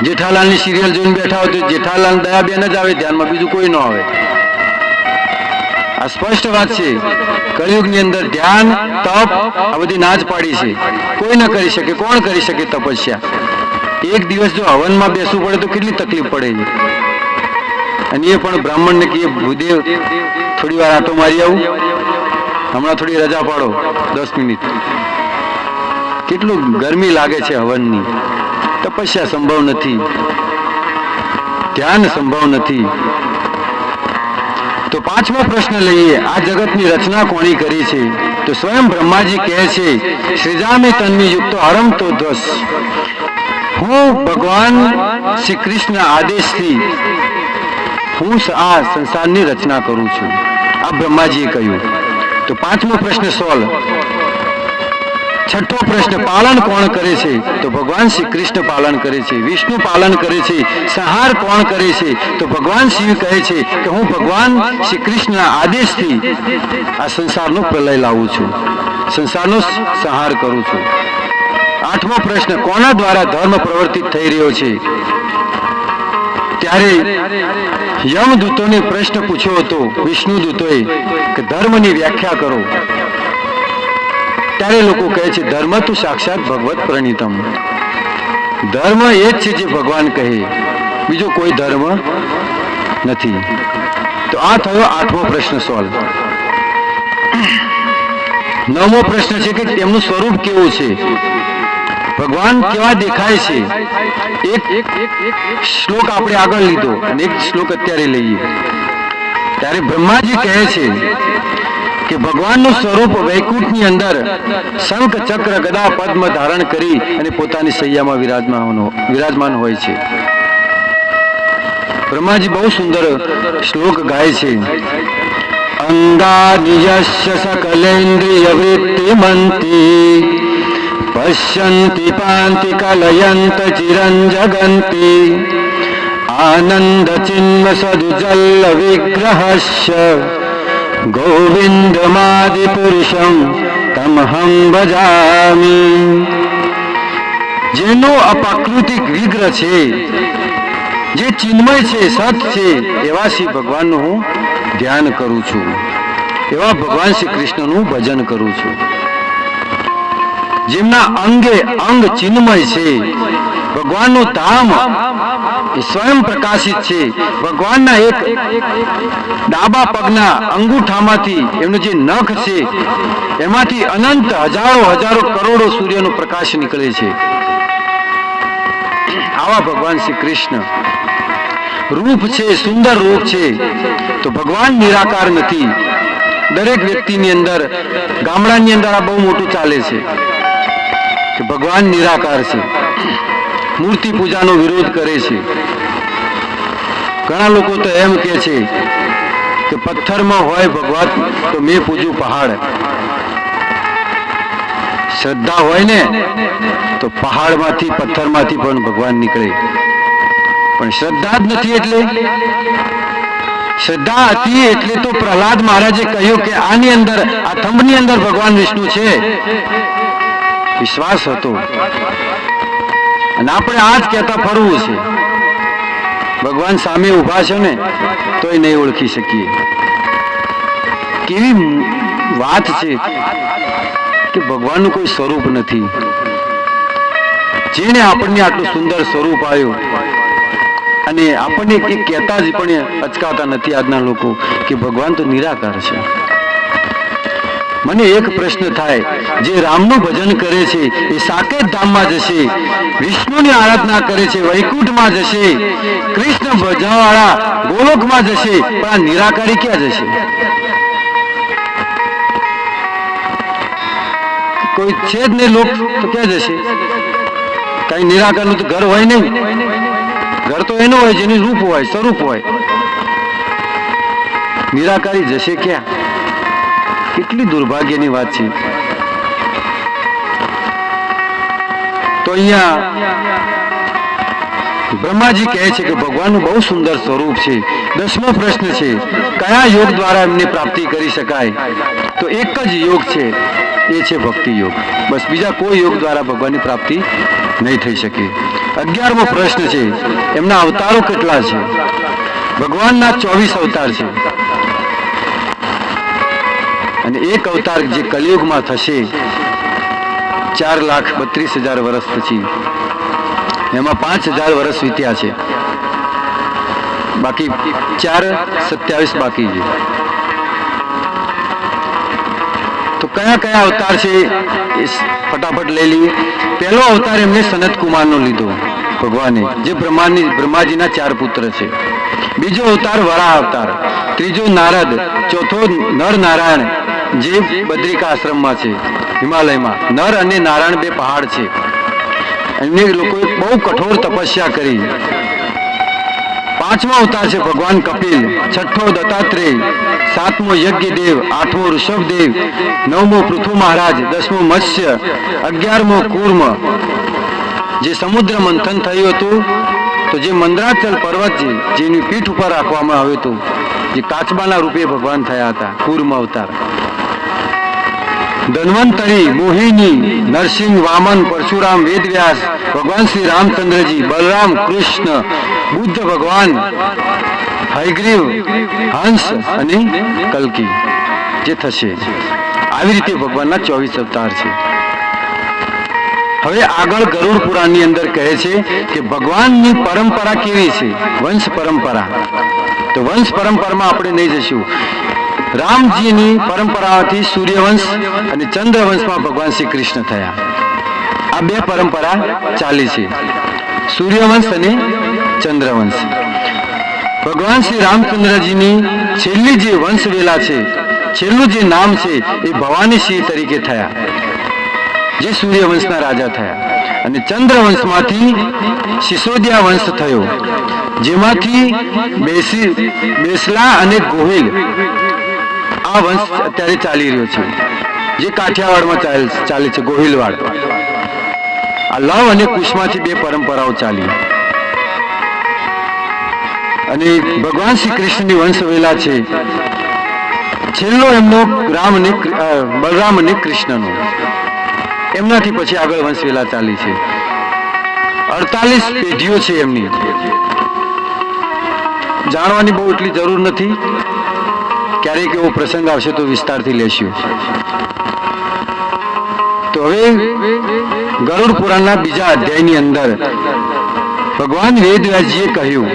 જેઠાલાલની સિરિયલ જોઈને બેઠા હોય તો જેઠાલાલ દયાબેન જ આવે ધ્યાનમાં, બીજું કોઈ ન આવે. આ સ્પષ્ટ વાત છે. કળિયુગની અંદર ધ્યાન, તપ આ બધી ના જ પાડી છે. કોઈ ન કરી શકે. કોણ કરી શકે તપસ્યા? એક દિવસ જો હવનમાં બેસવું પડે તો કેટલી તકલીફ પડે છે. અને એ પણ બ્રાહ્મણને કહીએ, ભૂદેવ થોડી વાર આટો મારી આવું, હમણાં થોડી રજા પાડો 10 મિનિટ. કેટલું ગરમી લાગે છે હવનની. તપસ્યા સંભવ નથી, ધ્યાન સંભવ નથી. તો પાંચમો પ્રશ્ન લઈએ, આ જગતની રચના કોની કરી છે? તો સ્વયં બ્રહ્માજી કહે છે, શ્રીજામે તન્મી યુક્તો હરમ તો ધ્વસ. હું ભગવાન શ્રી કૃષ્ણ આદેશથી હું આ સંસારની રચના કરું છું. આ બ્રહ્માજીએ કહ્યું. તો પાંચમો પ્રશ્ન સોલ્વ. છઠ્ઠો પ્રશ્ન, પાલન કોણ કરે છે? તો ભગવાન શ્રી કૃષ્ણ પાલન કરે છે. વિષ્ણુ પાલન કરે છે. સંહાર કોણ કરે છે? તો ભગવાન શિવ કહે છે કે હું ભગવાન શ્રી કૃષ્ણના આદેશથી આ સંસારનો પ્રલય લાવું છું, સંસારનો સંહાર કરું છું. આઠમો પ્રશ્ન, કોના દ્વારા ધર્મ પ્રવર્તિત થઈ રહ્યો છે? ત્યારે યમદૂતોને પ્રશ્ન પૂછ્યો હતો વિષ્ણુ દૂતોએ કે ધર્મની વ્યાખ્યા કરો. ત્યારે લોકો કહે છે ધર્મ તો સાક્ષાત ભગવત પ્રણીતમ. ધર્મ એ જ છે જે ભગવાન કહે, બીજો કોઈ ધર્મ નથી. તો આ થયો આઠમો પ્રશ્ન સોલ્વ. નવમો પ્રશ્ન છે કે તેમનું સ્વરૂપ કેવું છે? ભગવાન કેવા દેખાય છે? એક શ્લોક આપણે આગળ લીધો અને એક શ્લોક અત્યારે લઈએ. ત્યારે બ્રહ્માજી કહે છે કે ભગવાનનું સ્વરૂપ વૈકુંઠની અંદર શંખ ચક્ર ગદા પદ્મ ધારણ કરી અને પોતાની સૈયામાં વિરાજમાન હોય છે. બ્રહ્માજી બહુ સુંદર શ્લોક ગાય છે. અંગાનિ યસ્ય સકલેન્દ્રિય વૃત્તિમંતી પશ્યન્તિ પાંતિ કલયંત ચિરંજગંતિ આનંદ ચિન્મ સદુજલ્લ વિગ્રહસ્ય ગોવિંદમાદિ પુરુષમ તમહં ભજામિ. જેનો અપ્રાકૃતિક વિગ્રહ છે, જે ચિન્મય છે, સત છે, એવા શ્રી ભગવાનનું હું ધ્યાન કરું છું, એવા ભગવાન શ્રી કૃષ્ણનું ભજન કરું છું. જેમના અંગે અંગ ચિન્મય છે, ભગવાનનું ધામ એ સ્વયં પ્રકાશિત છે. ભગવાનના એક ડાબા પગના અંગૂઠામાંથી એમનું જે નખ છે એમાંથી અનંત હજારો કરોડો સૂર્યનો પ્રકાશ નીકળે છે. આવા ભગવાન શ્રી કૃષ્ણ રૂપ છે, સુંદર રૂપ છે. તો ભગવાન નિરાકાર નથી. દરેક વ્યક્તિની અંદર, ગામડાની અંદર આ બહુ મોટું ચાલે છે કે ભગવાન નિરાકાર છે. મૂર્તિ પૂજાનો વિરોધ કરે છે. ઘણા લોકો તો એમ કહે છે કે પથ્થરમાં હોય ભગવાન તો મેં પૂજ્યું પહાડ. શ્રદ્ધા હોય ને તો પહાડમાંથી પથ્થરમાંથી પણ ભગવાન નીકળે. પણ શ્રદ્ધા જ નથી. એટલે શ્રદ્ધા હતી એટલે તો પ્રહલાદ મહારાજે કહ્યું કે આની અંદર, આ થંભની અંદર ભગવાન વિષ્ણુ છે. વિશ્વાસ હતો. અને આપણે આ જ કહેતા ફરવું છે. ભગવાન સામે ઉભા છે ને તોય નહીં ઓળખી શકીએ. કેવી વાત છે કે ભગવાનનું કોઈ સ્વરૂપ નથી. જેને આપણને આટલું સુંદર સ્વરૂપ આવ્યું અને આપણને કે કહેતા જ પણ અચકાતા નથી આજના લોકો કે ભગવાન તો નિરાકાર છે. મને એક પ્રશ્ન થાય, જે રામનું ભજન કરે છે એ સાકેત ધામમાં જશે, વિષ્ણુની આરાધના કરે છે વૈકુંઠમાં જશે, કૃષ્ણ ભજનવાળા ગોલોકમાં જશે, પણ આ નિરાકારી ક્યાં જશે? કોઈ છે જ નહીં લોક તો ક્યાં જશે? કઈ નિરાકારનું તો ઘર હોય નહીં. ઘર તો એનું હોય જેનું રૂપ હોય, સ્વરૂપ હોય. નિરાકારી જશે ક્યાં? કેટલી દુર્ભાગ્યની વાત છે. તો અહીંયા બ્રહ્માજી કહે છે કે ભગવાનનું બહુ સુંદર સ્વરૂપ છે. 10મો પ્રશ્ન છે, કયા યોગ દ્વારા એમની પ્રાપ્તિ કરી શકાય? તો એક જ યોગ છે, એ છે ભક્તિ યોગ. બસ બીજા કોઈ યોગ દ્વારા ભગવાનની પ્રાપ્તિ નહીં થઈ શકે. 11મો પ્રશ્ન છે, એમના અવતારો કેટલા છે? ભગવાનના 24 અવતાર છે. અને એક અવતાર જે કલિયુગમાં થશે 4,32,000 વર્ષ પછી, એમાં 5,000 વર્ષ વીત્યા છે, બાકી 4,27 બાકી છે. તો કયા કયા અવતાર છે એ ફટાફટ લઈ લઈએ. પહેલો અવતાર એમને સનત કુમારનો લીધો ભગવાને, જે બ્રહ્માજીના 4 પુત્ર છે. બીજો અવતાર વરાહ અવતાર. ત્રીજો નારદ. ચોથો નર નારાયણ, જે બદ્રિકા આશ્રમમાં છે હિમાલયમાં. નર અને નારાયણ 2 પહાડ છે. એમને લોકોએ બહુ કઠોર તપસ્યા કરી. 5મો અવતાર છે ભગવાન કપિલ. 6થો દત્તાત્રેય. 7મો યજ્ઞદેવ. 8મો ઋષભદેવ. 9મો પૃથુ મહારાજ. 10મો મત્સ્ય. 11મો કૂર્મ. જે સમુદ્ર મંથન થયું હતું તો જે મંદરાચલ પર્વત છે જેની પીઠ ઉપર રાખવામાં આવ્યું હતું, જે કાચબાના રૂપે ભગવાન થયા હતા, કૂર્મ અવતાર. ધન્વંતરી, મોહિની, નરસિંહ, વામન, પરશુરામ, વેદવ્યાસ, ભગવાન શ્રી રામચંદ્રજી, બલરામ, કૃષ્ણ, બુદ્ધ ભગવાન, હયગ્રીવ, હંસ અને કલ્કી જે થશે. આવી રીતે ભગવાનના 24 અવતાર છે. હવે આગળ ગરુડ પુરાણની અંદર કહે છે કે ભગવાનની પરંપરા કેવી છે? વંશ પરંપરા. તો વંશ પરંપરામાં આપણે નહીં જઈશું. રામજીની પરંપરાથી સૂર્યવંશ અને ચંદ્રવંશમાં ભગવાન શ્રી કૃષ્ણ થયા. આ 2 પરંપરા ચાલી છે, સૂર્યવંશ અને ચંદ્રવંશ. ભગવાન શ્રી રામચંદ્રજીની છેલ્લી જે વંશવેલા છે, છેલ્લું જે નામ છે એ ભવાની સિંહ તરીકે થયા, જે સૂર્યવંશના રાજા થયા. અને ચંદ્રવંશમાંથી સિસોદિયા વંશ થયો, જેમાંથી બેસલા અને ગોહિલ આ વંશ અત્યારે ચાલી રહ્યો છે, જે કાઠિયાવાડમાં ચાલે છે, ગોહિલવાડ. આ લવ અને કુશમાંથી 2 પરંપરાઓ ચાલી. અને ભગવાન શ્રી કૃષ્ણની વંશવેલા છે, છેલ્લો એમનો બલરામ અને કૃષ્ણનો. એમનાથી પછી આગળ વંશવેલા ચાલી છે. 48 પેઢીઓ છે એમની. જાણવાની બહુ એટલી જરૂર નથી, ક્યારેક એવો પ્રસંગ આવશે તો વિસ્તારથી લેશું. તો હવે ગરુડ પુરાણના બીજા અધ્યાયની અંદર ભગવાન વેદવ્યાસજીએ કહ્યું,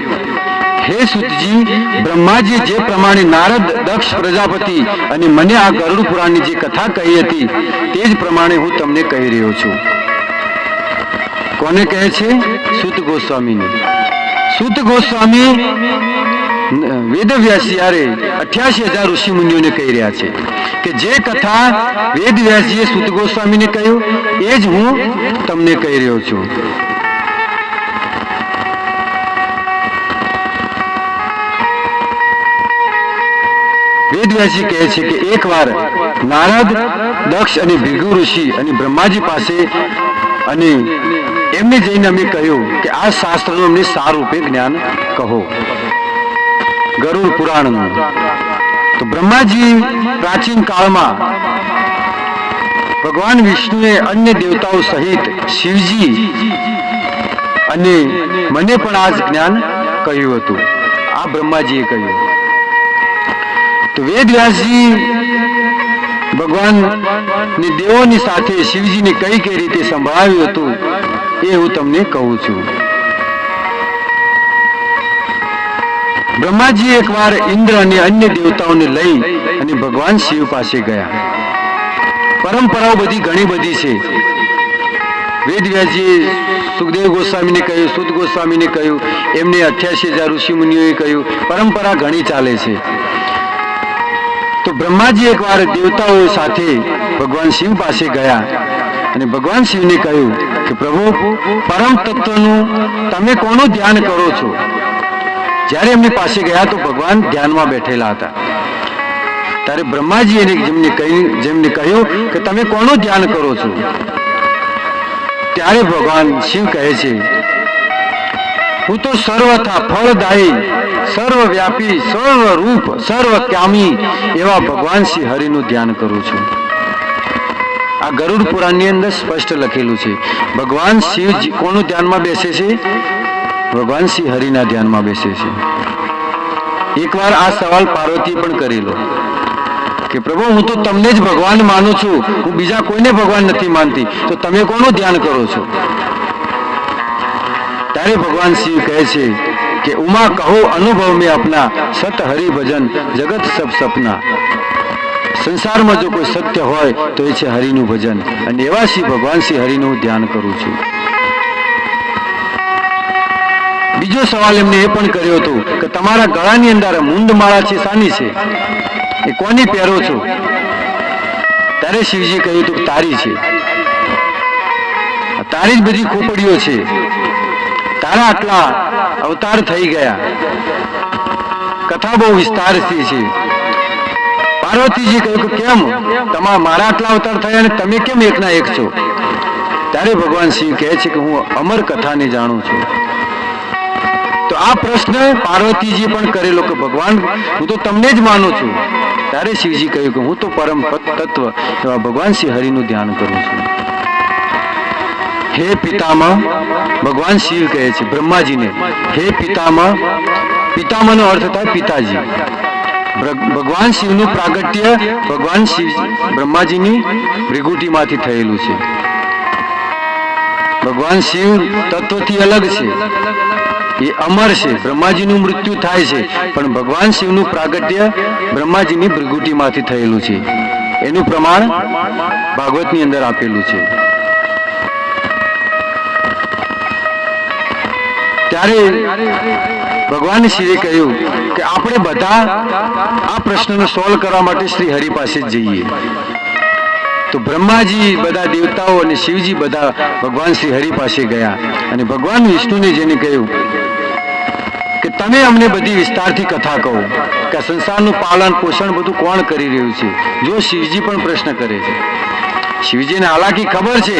હે સુતજી, બ્રહ્માજી જે પ્રમાણે નારદ, દક્ષ પ્રજાપતિ અને મને આ ગરુડ પુરાણની જે કથા કહી હતી તે જ પ્રમાણે હું તમને કહી રહ્યો છું. કોને કહે છે? સૂત ગોસ્વામીને. સૂત ગોસ્વામી વેદવ્યાસ યારે 88,000 ઋષિ મુનિઓને કહી રહ્યા છે કે જે કથા વેદવ્યાસજીએ સૂત ગોસ્વામીને કહ્યું એ જ હું તમને કહી રહ્યો છું. વેદવ્યાસજી કહે છે કે એકવાર નારદ, દક્ષ અને ભૃગુ ઋષિ અને બ્રહ્માજી પાસે અને એમને જઈને અમે કહ્યું કે આ શાસ્ત્રનું અમને સારૂપે જ્ઞાન કહો, ગરુડ પુરાણનું. તો બ્રહ્માજી પ્રાચીન કાળમાં ભગવાન વિષ્ણુએ અન્ય દેવતાઓ સહિત શિવજી અને મને પણ આ જ જ્ઞાન કહ્યું હતું. આ બ્રહ્માજીએ કહ્યું. તો વેદવ્યાસજી ભગવાન ની દેવોની સાથે શિવજીને કઈ રીતે સંભળાવ્યું હતું એ હું તમને કહું છું. બ્રહ્માજી એકવાર ઇન્દ્ર અને અન્ય દેવતાઓને લઈ અને ભગવાન શિવ પાસે ગયા. પરંપરાઓ બધી ઘણી બધી છે. વેદવ્યાસજીએ સુખદેવ ગોસ્વામીને કહ્યું, સુત ગોસ્વામીને કહ્યું, એમને 88,000 ઋષિ મુનિઓએ કહ્યું. પરંપરા ઘણી ચાલે છે. તો બ્રહ્માજી એકવાર દેવતાઓ સાથે ભગવાન શિવ પાસે ગયા અને ભગવાન શિવને કહ્યું કે પ્રભુ, પરમ તત્વનું તમે કોનું ધ્યાન કરો છો? જ્યારે એમની પાસે ગયા તો ભગવાન ધ્યાનમાં બેઠેલા હતા. ત્યારે બ્રહ્માજી જેમને કહ્યું કે તમે કોનું ધ્યાન કરો છો? ત્યારે ભગવાન શિવ કહે છે, હું તો સર્વથા ફળદાયી, સર્વવ્યાપી, સર્વરૂપ, સર્વકામી એવા ભગવાન શ્રી હરિનું ધ્યાન કરું છું. આ ગરુડ પુરાણની અંદર સ્પષ્ટ લખેલું છે. ભગવાન શિવ કોનું ધ્યાનમાં બેસે છે? ભગવાન શ્રી હરિના ધ્યાનમાં બેસે છે. એકવાર આ સવાલ પાર્વતી પણ કરેલો કે પ્રભુ, હું તો તમને જ ભગવાન માનું છું, હું બીજા કોઈને ભગવાન નથી માનતી, તો તમે કોનું ધ્યાન કરો છો? ત્યારે ભગવાન શિવ કહે છે કે ઉમા કહો અનુભવ મેં अपना, સત હરિ ભજન જગત સબ સપના. સંસારમાં જો કોઈ સત્ય હોય તો એ છે હરિનું ભજન, અને એવા શ્રી ભગવાન શ્રી હરિનું ધ્યાન કરું છું. બીજો સવાલ એમને એ પણ કર્યો હતો કે તમારા ગળાની અંદર મુંડમાળા છે, શાની છે? એ કોની પહેરો છો? ત્યારે શિવજી કહ્યું હતું તારી છે. તારી જ બધી ખોપડીઓ છે, તારા આટલા અવતાર થઈ ગયા. કથા બહુ વિસ્તારથી છે. પાર્વતીજી કહ્યું કે કેમ મારા આટલા અવતાર થયા અને તમે કેમ એકના એક છો? ત્યારે ભગવાન શિવ કહે છે કે હું અમર કથાને જાણું છું. તો આ પ્રશ્ન પાર્વતીજી પણ કરેલો કે ભગવાન, હું તો તમને જ માનું છું. ત્યારે શિવજી કહ્યું કે હું તો પરમ તત્વ એવા ભગવાન શ્રી હરિનું ધ્યાન કરું છું. હે પિતામહ, ભગવાન શિવ કહે છે બ્રહ્માજીને, હે પિતામહ. પિતામહનો અર્થ થાય પિતાજી. ભગવાન શિવનું પ્રાગટ્ય ભગવાન શિવ બ્રહ્માજીની ભૃગુટીમાંથી થયેલું છે. ભગવાન શિવ તત્વથી અલગ છે, એ અમર છે. બ્રહ્માજીનું મૃત્યુ થાય છે, પણ ભગવાન શિવનું પ્રાગટ્ય બ્રહ્માજીની ભૃગુટીમાંથી થયેલું છે. એનું પ્રમાણ ભાગવતની અંદર આપેલું છે. ત્યારે ભગવાન શિવે કહ્યું કે આપણે બધા આ પ્રશ્નનો સોલ્વ કરવા માટે શ્રી હરિ પાસે જ જઈએ. તો બ્રહ્માજી, બધા દેવતાઓ અને શિવજી બધા ભગવાન શ્રી હરિ પાસે ગયા અને ભગવાન વિષ્ણુને જેને કહ્યું કે તમે અમને બધી વિસ્તારથી કથા કહો કે સંસારનું પાલન પોષણ બધું કોણ કરી રહ્યું છે? જો શિવજી પણ પ્રશ્ન કરે છે. શિવજીને હાલાકી ખબર છે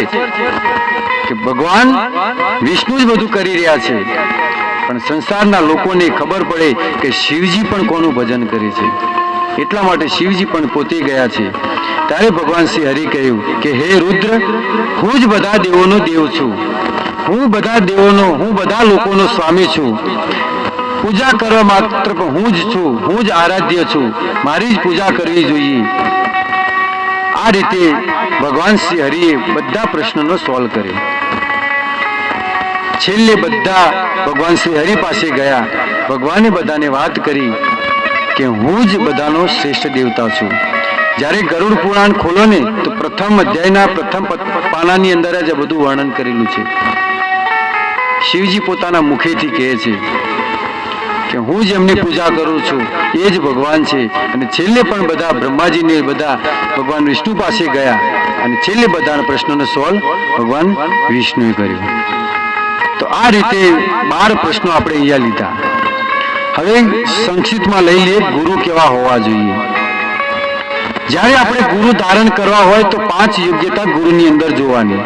કે ભગવાન વિષ્ણુ જ બધું કરી રહ્યા છે, પણ સંસારના લોકોને ખબર પડે કે શિવજી પણ કોનું ભજન કરે છે, એટલા માટે શિવજી પણ પોતે ગયા છે. ત્યારે ભગવાન શ્રી હરિ કહ્યું કે હે રુદ્ર, હું જ બધા દેવોનો દેવ છું, હું બધા લોકોનો સ્વામી છું. પૂજા કરવા માત્ર હું જ છું, હું જ આરાધ્ય છું, મારી જ પૂજા કરવી જોઈએ. આ રીતે ભગવાન શ્રી હરિએ બધા પ્રશ્નોનો સોલ્વ કર્યો. છેલ્લે બધા ભગવાન શ્રી હરિ પાસે ગયા. ભગવાને બધાને વાત કરી કે હું જ બધાનો શ્રેષ્ઠ દેવતા છું. જ્યારે ગરુડ પુરાણ ખોલો ને તો પ્રથમ અધ્યાયના પ્રથમ પાનાની અંદર જ બધું વર્ણન કરેલું છે. શિવજી પોતાના મુખેથી કહે છે કે હું જ એમની પૂજા કરું છું, એ જ ભગવાન છે. અને છેલ્લે પણ બધા બ્રહ્માજીને બધા ભગવાન વિષ્ણુ પાસે ગયા અને છેલ્લે બધાના પ્રશ્નોનો સોલ્વ ભગવાન વિષ્ણુએ કર્યો. તો આ રીતે 12 પ્રશ્નો આપણે અહીંયા લીધા. હવે સંક્ષિપ્તમાં લઈ લઈએ ગુરુ કેવા હોવા જોઈએ. જ્યારે આપણે ગુરુ ધારણ કરવા હોય તો 5 યોગ્યતા ગુરુની અંદર જોવાની.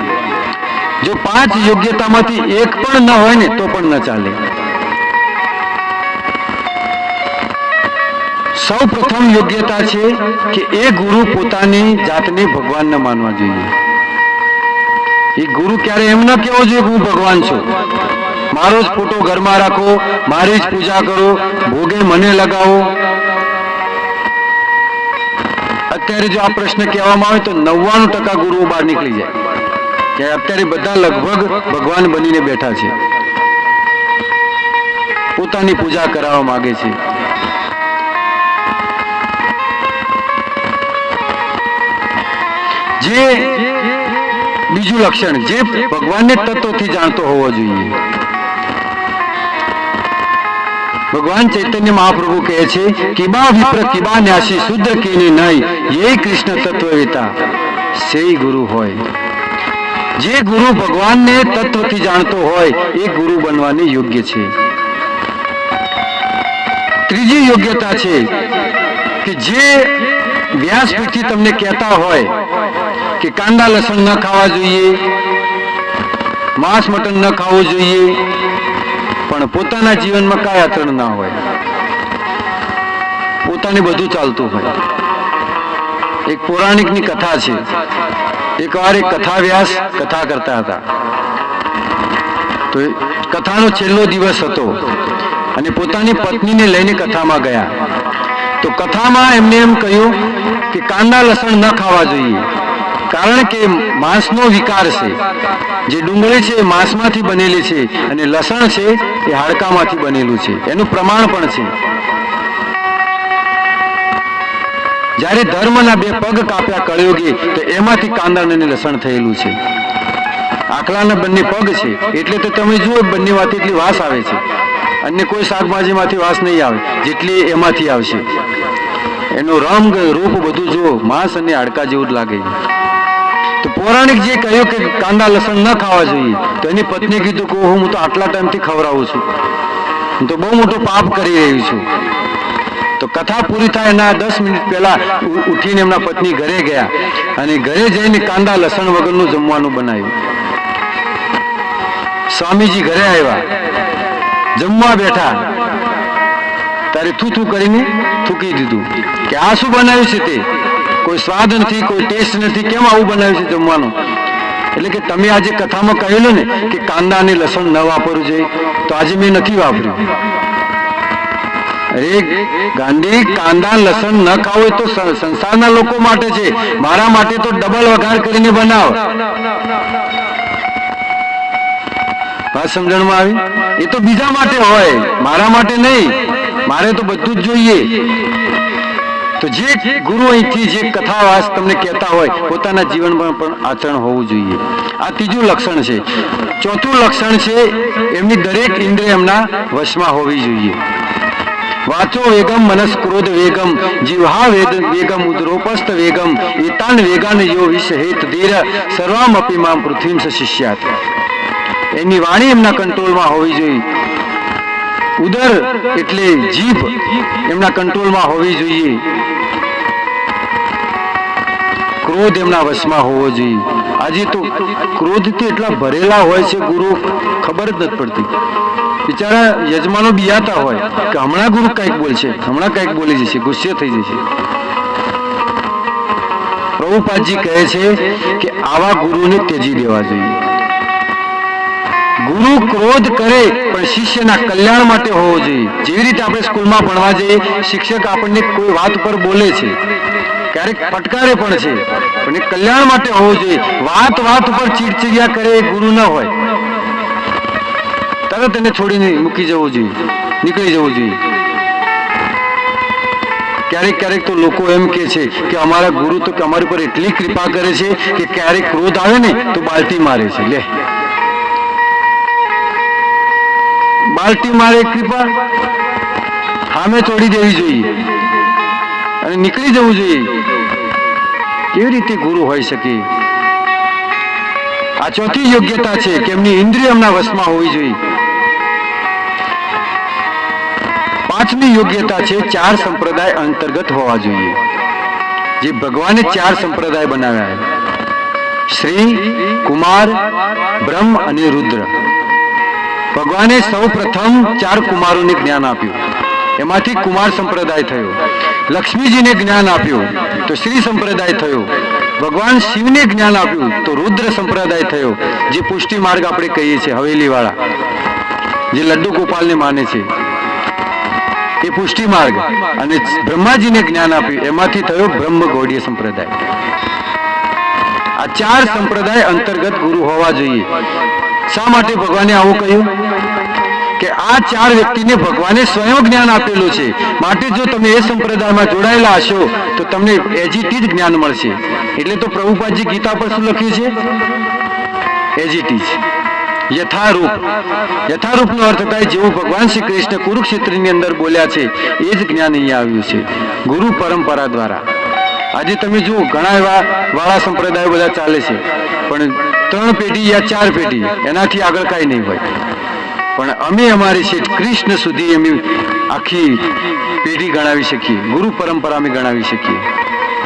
જો 5 યોગ્યતામાંથી એક પણ ન હોય ને તો પણ ન ચાલે. સૌ પ્રથમ યોગ્યતા છે કે એ ગુરુ પોતાની જાતને ભગવાન ન માનવા જોઈએ. એ ગુરુ ક્યારે એમ ન કહેવો જોઈએ કે હું ભગવાન છું, મારો જ ફોટો ઘરમાં રાખો, મારી જ પૂજા કરો, ભોગે મને લગાવો. અત્યારે જો આ પ્રશ્ન કહેવામાં આવે તો 99% ગુરુઓ બહાર નીકળી જાય કે અત્યારે બધા લગભગ ભગવાન બનીને બેઠા છે, પોતાની પૂજા કરાવવા માંગે છે. જે બીજું લક્ષણ, જે ભગવાનને તત્વથી જાણતો હોવો જોઈએ. ભગવાન ચૈતન્ય મહાપ્રભુ કહે છે કિબા વિપ્ર કિબા ન્યાસી શુદ્ર કેને નહીં એ કૃષ્ણ તત્વવેતા સેઈ ગુરુ હોય. જે ગુરુ ભગવાનને તત્વથી જાણતો હોય એ ગુરુ બનવાની યોગ્ય છે. ત્રીજી યોગ્યતા છે કે જે વ્યાસપીઠથી તમને કહેતા હોય કે કાંદા લસણ ન ખાવા જોઈએ, માંસ મટન ન ખાવું જોઈએ, પણ પોતાના જીવનમાં કાંઈ આચરણ ના હોય, પોતાને બધું ચાલતું હોય. એક પૌરાણિકની કથા છે. એકવાર એક કથા વ્યાસ કથા કરતા હતા, તો કથાનો છેલ્લો દિવસ હતો અને પોતાની પત્નીને લઈને કથામાં ગયા. તો કથામાં એમને એમ કહ્યું કે કાંદા લસણ ન ખાવા જોઈએ, કારણ કે માંસનો વિકાર છે. જે ડુંગળી છે એ માંસમાંથી બનેલી છે અને લસણ છે એ હાડકામાંથી બનેલું છે, એનું પ્રમાણ પણ છે. જ્યારે ધર્મના 2 પગ કાપ્યા કળયુગે તો એમાંથી કાંદા અને લસણ થયેલું છે. આખલાના બંને પગ છે એટલે તો તમે જુઓ બંનેમાંથી એટલી વાસ આવે છે. અન્ય કોઈ શાકભાજીમાંથી વાસ નહીં આવે જેટલી એમાંથી આવશે. એનો રંગ રૂપ બધું જુઓ માંસ અને હાડકા જેવું જ લાગે. તો પૌરાણિક જે કહ્યું કે કાંદા લસણ ન ખાવા જોઈએ, તો એની પત્નીએ કીધું કે હું તો આટલા ટાઈમથી ખવડાવું છું, હું તો બહુ મોટું પાપ કરી રહી છું. તો કથા પૂરી થાય એના 10 મિનિટ પહેલા ઉઠીને એમના પત્ની ઘરે ગયા અને ઘરે જઈને કાંદા લસણ વગરનું જમવાનું બનાવ્યું. સ્વામીજી ઘરે આવ્યા, જમવા બેઠા ત્યારે થૂ કરીને થૂકી દીધું કે આ શું બનાવ્યું છે, તે કોઈ સ્વાદ નથી, કોઈ ટેસ્ટ નથી, કેમ આવું બનાવ્યું છે જમવાનું. એટલે કે તમે આજે કથામાં કહેલું ને કે કાંદા અને લસણ ન વાપરવું જોઈએ, તો આજે મેં નથી વાપર્યું. અરે ગાંધી, કાંદા લસણ ન ખાવું તો સંસારના લોકો માટે છે, મારા માટે તો ડબલ વઘાર કરીને બનાવ. વાત સમજણમાં આવી? એ તો બીજા માટે હોય, મારા માટે નહીં. મારે તો બધું જ જોઈએ. તો જે ગુરુ અહીંથી જે કથાવાસ તમને કહેતા હોય પોતાના જીવનમાં પણ આચરણ હોવું જોઈએ. આ ત્રીજું લક્ષણ છે. ચોથું લક્ષણ છે એમની દરેક ઇન્દ્રિય એમના વશમાં હોવી જોઈએ. વાચો વેગમ મનસ ક્રોધ વેગમ જીવહા વેગમ ઉદરોપસ્થ વેગમ એતાન વેગાન યો વિષહેત ધીર સર્વામપી મામ પૃથ્વીમ શિષ્યાત. એની વાણી એમના કંટ્રોલમાં હોવી જોઈએ. ઉદર એટલે જીભ એમના કંટ્રોલમાં હોવી જોઈએ. ક્રોધ એમના વશમાં હોવો જોઈએ. આજે તો ક્રોધથી એટલા ભરેલા હોય છે ગુરુ, ખબર જ નથી પડતી. બિચારા યજમાનો બિયાતા હોય કે હમણાં ગુરુ કંઈક બોલશે, હમણાં કંઈક બોલી જશે, ગુસ્સે થઈ જશે. પ્રભુપાદજી કહે છે કે આવા ગુરુને ત્યજી દેવા જોઈએ. ગુરુ ક્રોધ કરે પણ શિષ્યના કલ્યાણ માટે હોવો જોઈએ. જેવી રીતે આપણે સ્કૂલમાં ભણવા જઈએ, શિક્ષક આપણને કોઈ વાત પર બોલે છે, ક્યારેક ફટકારે પણ છે, પણ એ કલ્યાણ માટે હોવો જોઈએ. વાત ઉપર ચીડચીડિયા કરે એ ગુરુ ન હોય. તરત એને છોડીને મૂકી જવું જોઈએ, નીકળી જવું જોઈએ. ક્યારેક તો લોકો એમ કે છે કે અમારા ગુરુ તો અમારી પર એટલી કૃપા કરે છે કે ક્યારેક ક્રોધ આવે ને તો બાલટી મારે છે. લે, બાલટી મારે કૃપા સામે છોડી દેવી જોઈએ અને નીકળી જવું જોઈએ. કેવી રીતે ગુરુ હોઈ શકે? આ ચોથી યોગ્યતા છે કે એમની ઇન્દ્રિય એમના વશમાં હોવી જોઈએ. પાંચમી યોગ્યતા છે 4 સંપ્રદાય અંતર્ગત હોવા જોઈએ. જે ભગવાને 4 સંપ્રદાય બનાવ્યા છે, શ્રી, કુમાર, બ્રહ્મ અને રુદ્ર. ભગવાને સૌ પ્રથમ 4 કુમારોને જ્ઞાન આપ્યું, એમાંથી કુમાર સંપ્રદાય થયો. લક્ષ્મીજીને જ્ઞાન આપ્યું તો શ્રી સંપ્રદાય થયો. ભગવાન શિવને જ્ઞાન આપ્યું તો રુદ્ર સંપ્રદાય થયો, જે પુષ્ટિ માર્ગ આપણે કહીએ છીએ, હવેલી વાળા જે લડ્ડુ ગોપાલને માને છે એ પુષ્ટિ માર્ગ. અને બ્રહ્માજીને જ્ઞાન આપ્યું, એમાંથી થયો બ્રહ્મ ગૌડીય સંપ્રદાય. આ 4 સંપ્રદાય અંતર્ગત ગુરુ હોવા જોઈએ. શા માટે ભગવાને આવું કહ્યું? કે આ 4 વ્યક્તિને ભગવાને સ્વયં જ્ઞાન આપેલું છે, માટે જો તમે એ સંપ્રદાયમાં જોડાયેલા હશો તો તમને એજીટી જ જ્ઞાન મળશે. એટલે તો પ્રભુપાદજી ગીતા પર શું લખ્યું છે? એજીટી જ, યથારૂપ. યથારૂપનો અર્થ થાય જેવું ભગવાન શ્રી કૃષ્ણ કુરુક્ષેત્રની અંદર બોલ્યા છે એ જ જ્ઞાન અહીંયા આવ્યું છે ગુરુ પરંપરા દ્વારા. આજે તમે જુઓ ઘણા એવા વાળા સંપ્રદાયો બધા ચાલે છે, પણ 3 પેઢી યા 4 પેઢી, એનાથી આગળ કાંઈ નહીં હોય. પણ અમે અમારી શેઠ કૃષ્ણ સુધી અમે આખી પેઢી ગણાવી શકીએ, ગુરુ પરંપરા અમે ગણાવી શકીએ.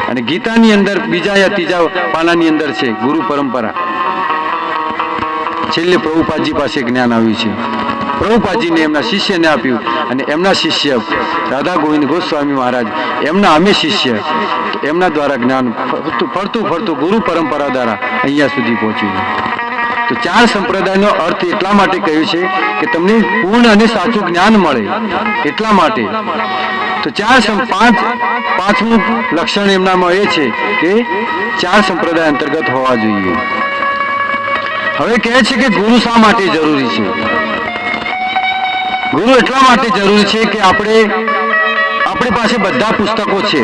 અને ગીતાની અંદર બીજા યા ત્રીજા પાનાની અંદર છે ગુરુ પરંપરા. છેલ્લે પ્રભુપાદજી પાસે જ્ઞાન આવ્યું છે, પ્રભુપાદજીને એમના શિષ્યને આપ્યું, અને એમના શિષ્ય રાધા ગોવિંદ ગોસ્વામી મહારાજ એમના અમે શિષ્ય, એમના દ્વારા જ્ઞાન ફરતું ફરતું ગુરુ પરંપરા દ્વારા અહીંયા સુધી પહોંચ્યું. તો 4 સંપ્રદાયનો અર્થ એટલા માટે કહ્યું છે કે તમને પૂર્ણ અને સાચું જ્ઞાન મળે, એટલા માટે. તો 5મું લક્ષણ એમનામાં એ છે કે 4 સંપ્રદાય અંતર્ગત હોવા જોઈએ. હવે કહે છે કે ગુરુ શા માટે જરૂરી છે? ગુરુ એટલા માટે જરૂરી છે કે આપણી પાસે બધા પુસ્તકો છે.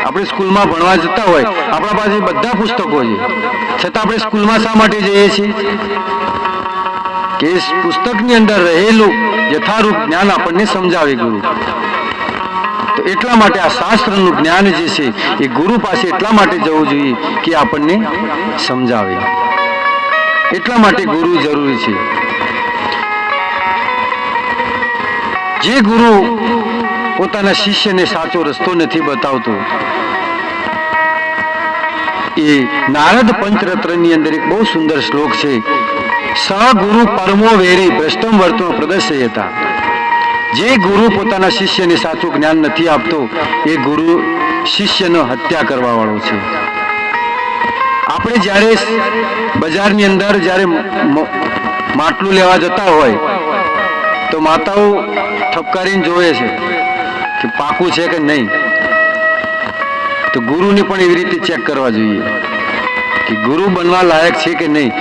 આપણે સ્કૂલમાં ભણવા જતા હોય, આપણા પાસે બધા પુસ્તકો છે, છતાં આપણે સ્કૂલમાં શા માટે જઈએ છીએ? કે પુસ્તકની અંદર રહેલું યથારૂપ જ્ઞાન આપણને સમજાવે ગુરુ. તો એટલા માટે આ શાસ્ત્રનું જ્ઞાન જે છે એ ગુરુ પાસે એટલા માટે જવું જોઈએ કે આપણને સમજાવે. એટલા માટે ગુરુ જરૂરી છે. જે ગુરુ પોતાના શિષ્યને સાચો રસ્તો નથી બતાવતો, એ નારદ પંચરત્નની અંદર એક બહુ સુંદર શ્લોક છે, સગુરુ પરમો વેરી ભ્રષ્ટમ વર્તો પ્રદર્શયતા. જે ગુરુ પોતાના શિષ્યને સાચું જ્ઞાન નથી આપતો એ ગુરુ શિષ્યનો હત્યા કરવા વાળો છે. આપણે જ્યારે બજારની અંદર જ્યારે માટલું લેવા જતા હોય તો માતાઓ ઠપકારીને જોવે છે કે પાકું છે કે નહીં. તો ગુરુને પણ એવી રીતે ચેક કરવા જોઈએ કે ગુરુ બનવા લાયક છે કે નહીં.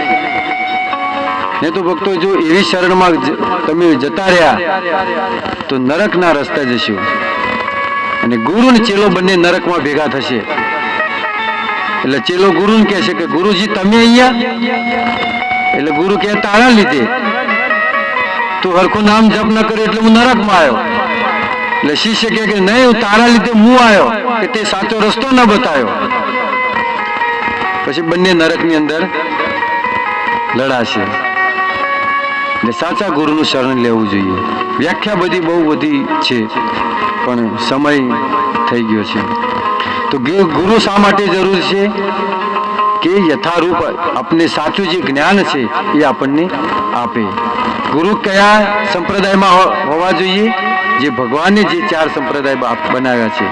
નહીં તો ભક્તો, જો એવી શરણમાં તમે જતા રહ્યા તો નરકના રસ્તા જશો, અને ગુરુ ને ચેલો બંને નરકમાં ભેગા થશે. એટલે ચેલો ગુરુને કહે છે કે ગુરુજી તમે અહીંયા? એટલે ગુરુ કહે તારા લીધે, તું હરખું નામ જપ ન કરે એટલે હું નરકમાં આવ્યો. એટલે શિષ્ય કહે કે નહીં, હું તારા લીધે હું આવ્યો કે તે સાચો રસ્તો ન બતાવ્યો. પછી બંને નરકની અંદર લડાશે. એટલે સાચા ગુરુનું શરણ લેવું જોઈએ. વ્યાખ્યા બહુ બધી છે, પણ સમય થઈ ગયો છે. તો ગુરુ શા માટે જરૂર છે? કે યથારૂપ આપને સાચું જે જ્ઞાન છે એ આપણને આપે. ગુરુ કયા સંપ્રદાયમાં હોવા જોઈએ? જે ભગવાને જે 4 સંપ્રદાય બનાવ્યા છે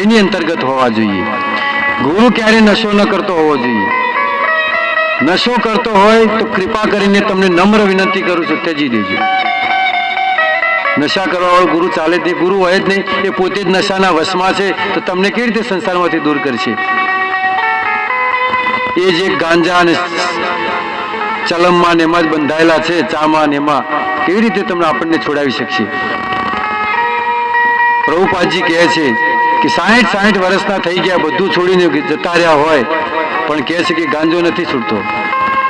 એની અંતર્ગત હોવા જોઈએ. ગુરુ ક્યારે નશો ન કરતો હોવો જોઈએ. નશો કરતો હોય તો કૃપા કરીને તમને નમ્ર વિનંતી કરું છું, ત્યજી દેજો. નશા કરવા વાળો ગુરુ ચાલે જ નહીં. ગુરુ હોય જ નહીં, એ પોતે જ નશાના વશમાં છે, તો તમને કેવી રીતે સંસારમાંથી દૂર કરશે? એ જે ગાંજા અને ચલમમાં ને એમાં જ બંધાયેલા છે, ચામાં ને એમાં, કેવી રીતે તમને આપણને છોડાવી શકશે? પ્રભુપાદજી કહે છે કે 60 વર્ષના થઈ ગયા, બધું છોડીને જતા રહ્યા હોય, પણ કહે છે કે ગાંજો નથી છૂટતો.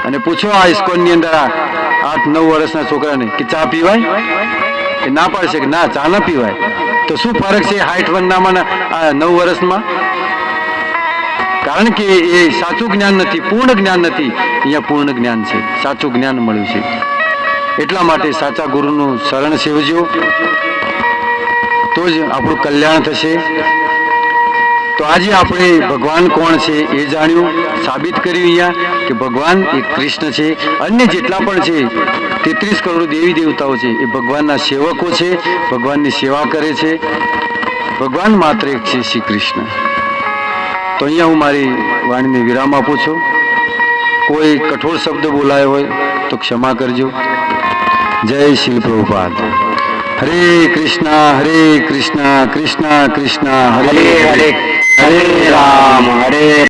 અને પૂછો આ ઇસ્કોનની અંદર 8-9 વર્ષના છોકરાને કે ચા પીવાય? એ ના પાડશે કે ના, ચા ના પીવાય. તો શું ફરક છે 60 વર્ષનામાં 9 વર્ષમાં? કારણ કે એ સાચું જ્ઞાન નથી, પૂર્ણ જ્ઞાન નથી. અહીંયા પૂર્ણ જ્ઞાન છે, સાચું જ્ઞાન મળ્યું છે. એટલા માટે સાચા ગુરુનું શરણ સેવજો, તો જ આપણું કલ્યાણ થશે. તો આજે આપણે ભગવાન કોણ છે એ જાણ્યું, સાબિત કર્યું અહીંયા કે ભગવાન એક કૃષ્ણ છે. અન્ય જેટલા પણ છે 33 કરોડ દેવી દેવતાઓ છે એ ભગવાનના સેવકો છે, ભગવાનની સેવા કરે છે. ભગવાન માત્ર એક છે, શ્રી કૃષ્ણ. તો અહીંયા હું મારી વાણીને વિરામ આપું છું. કોઈ કઠોર શબ્દ બોલાયો હોય તો ક્ષમા કરજો. જય શ્રી પ્રભુપાદ. હરે કૃષ્ણ કૃષ્ણ કૃષ્ણ હરે હરે, હરે રામ હરે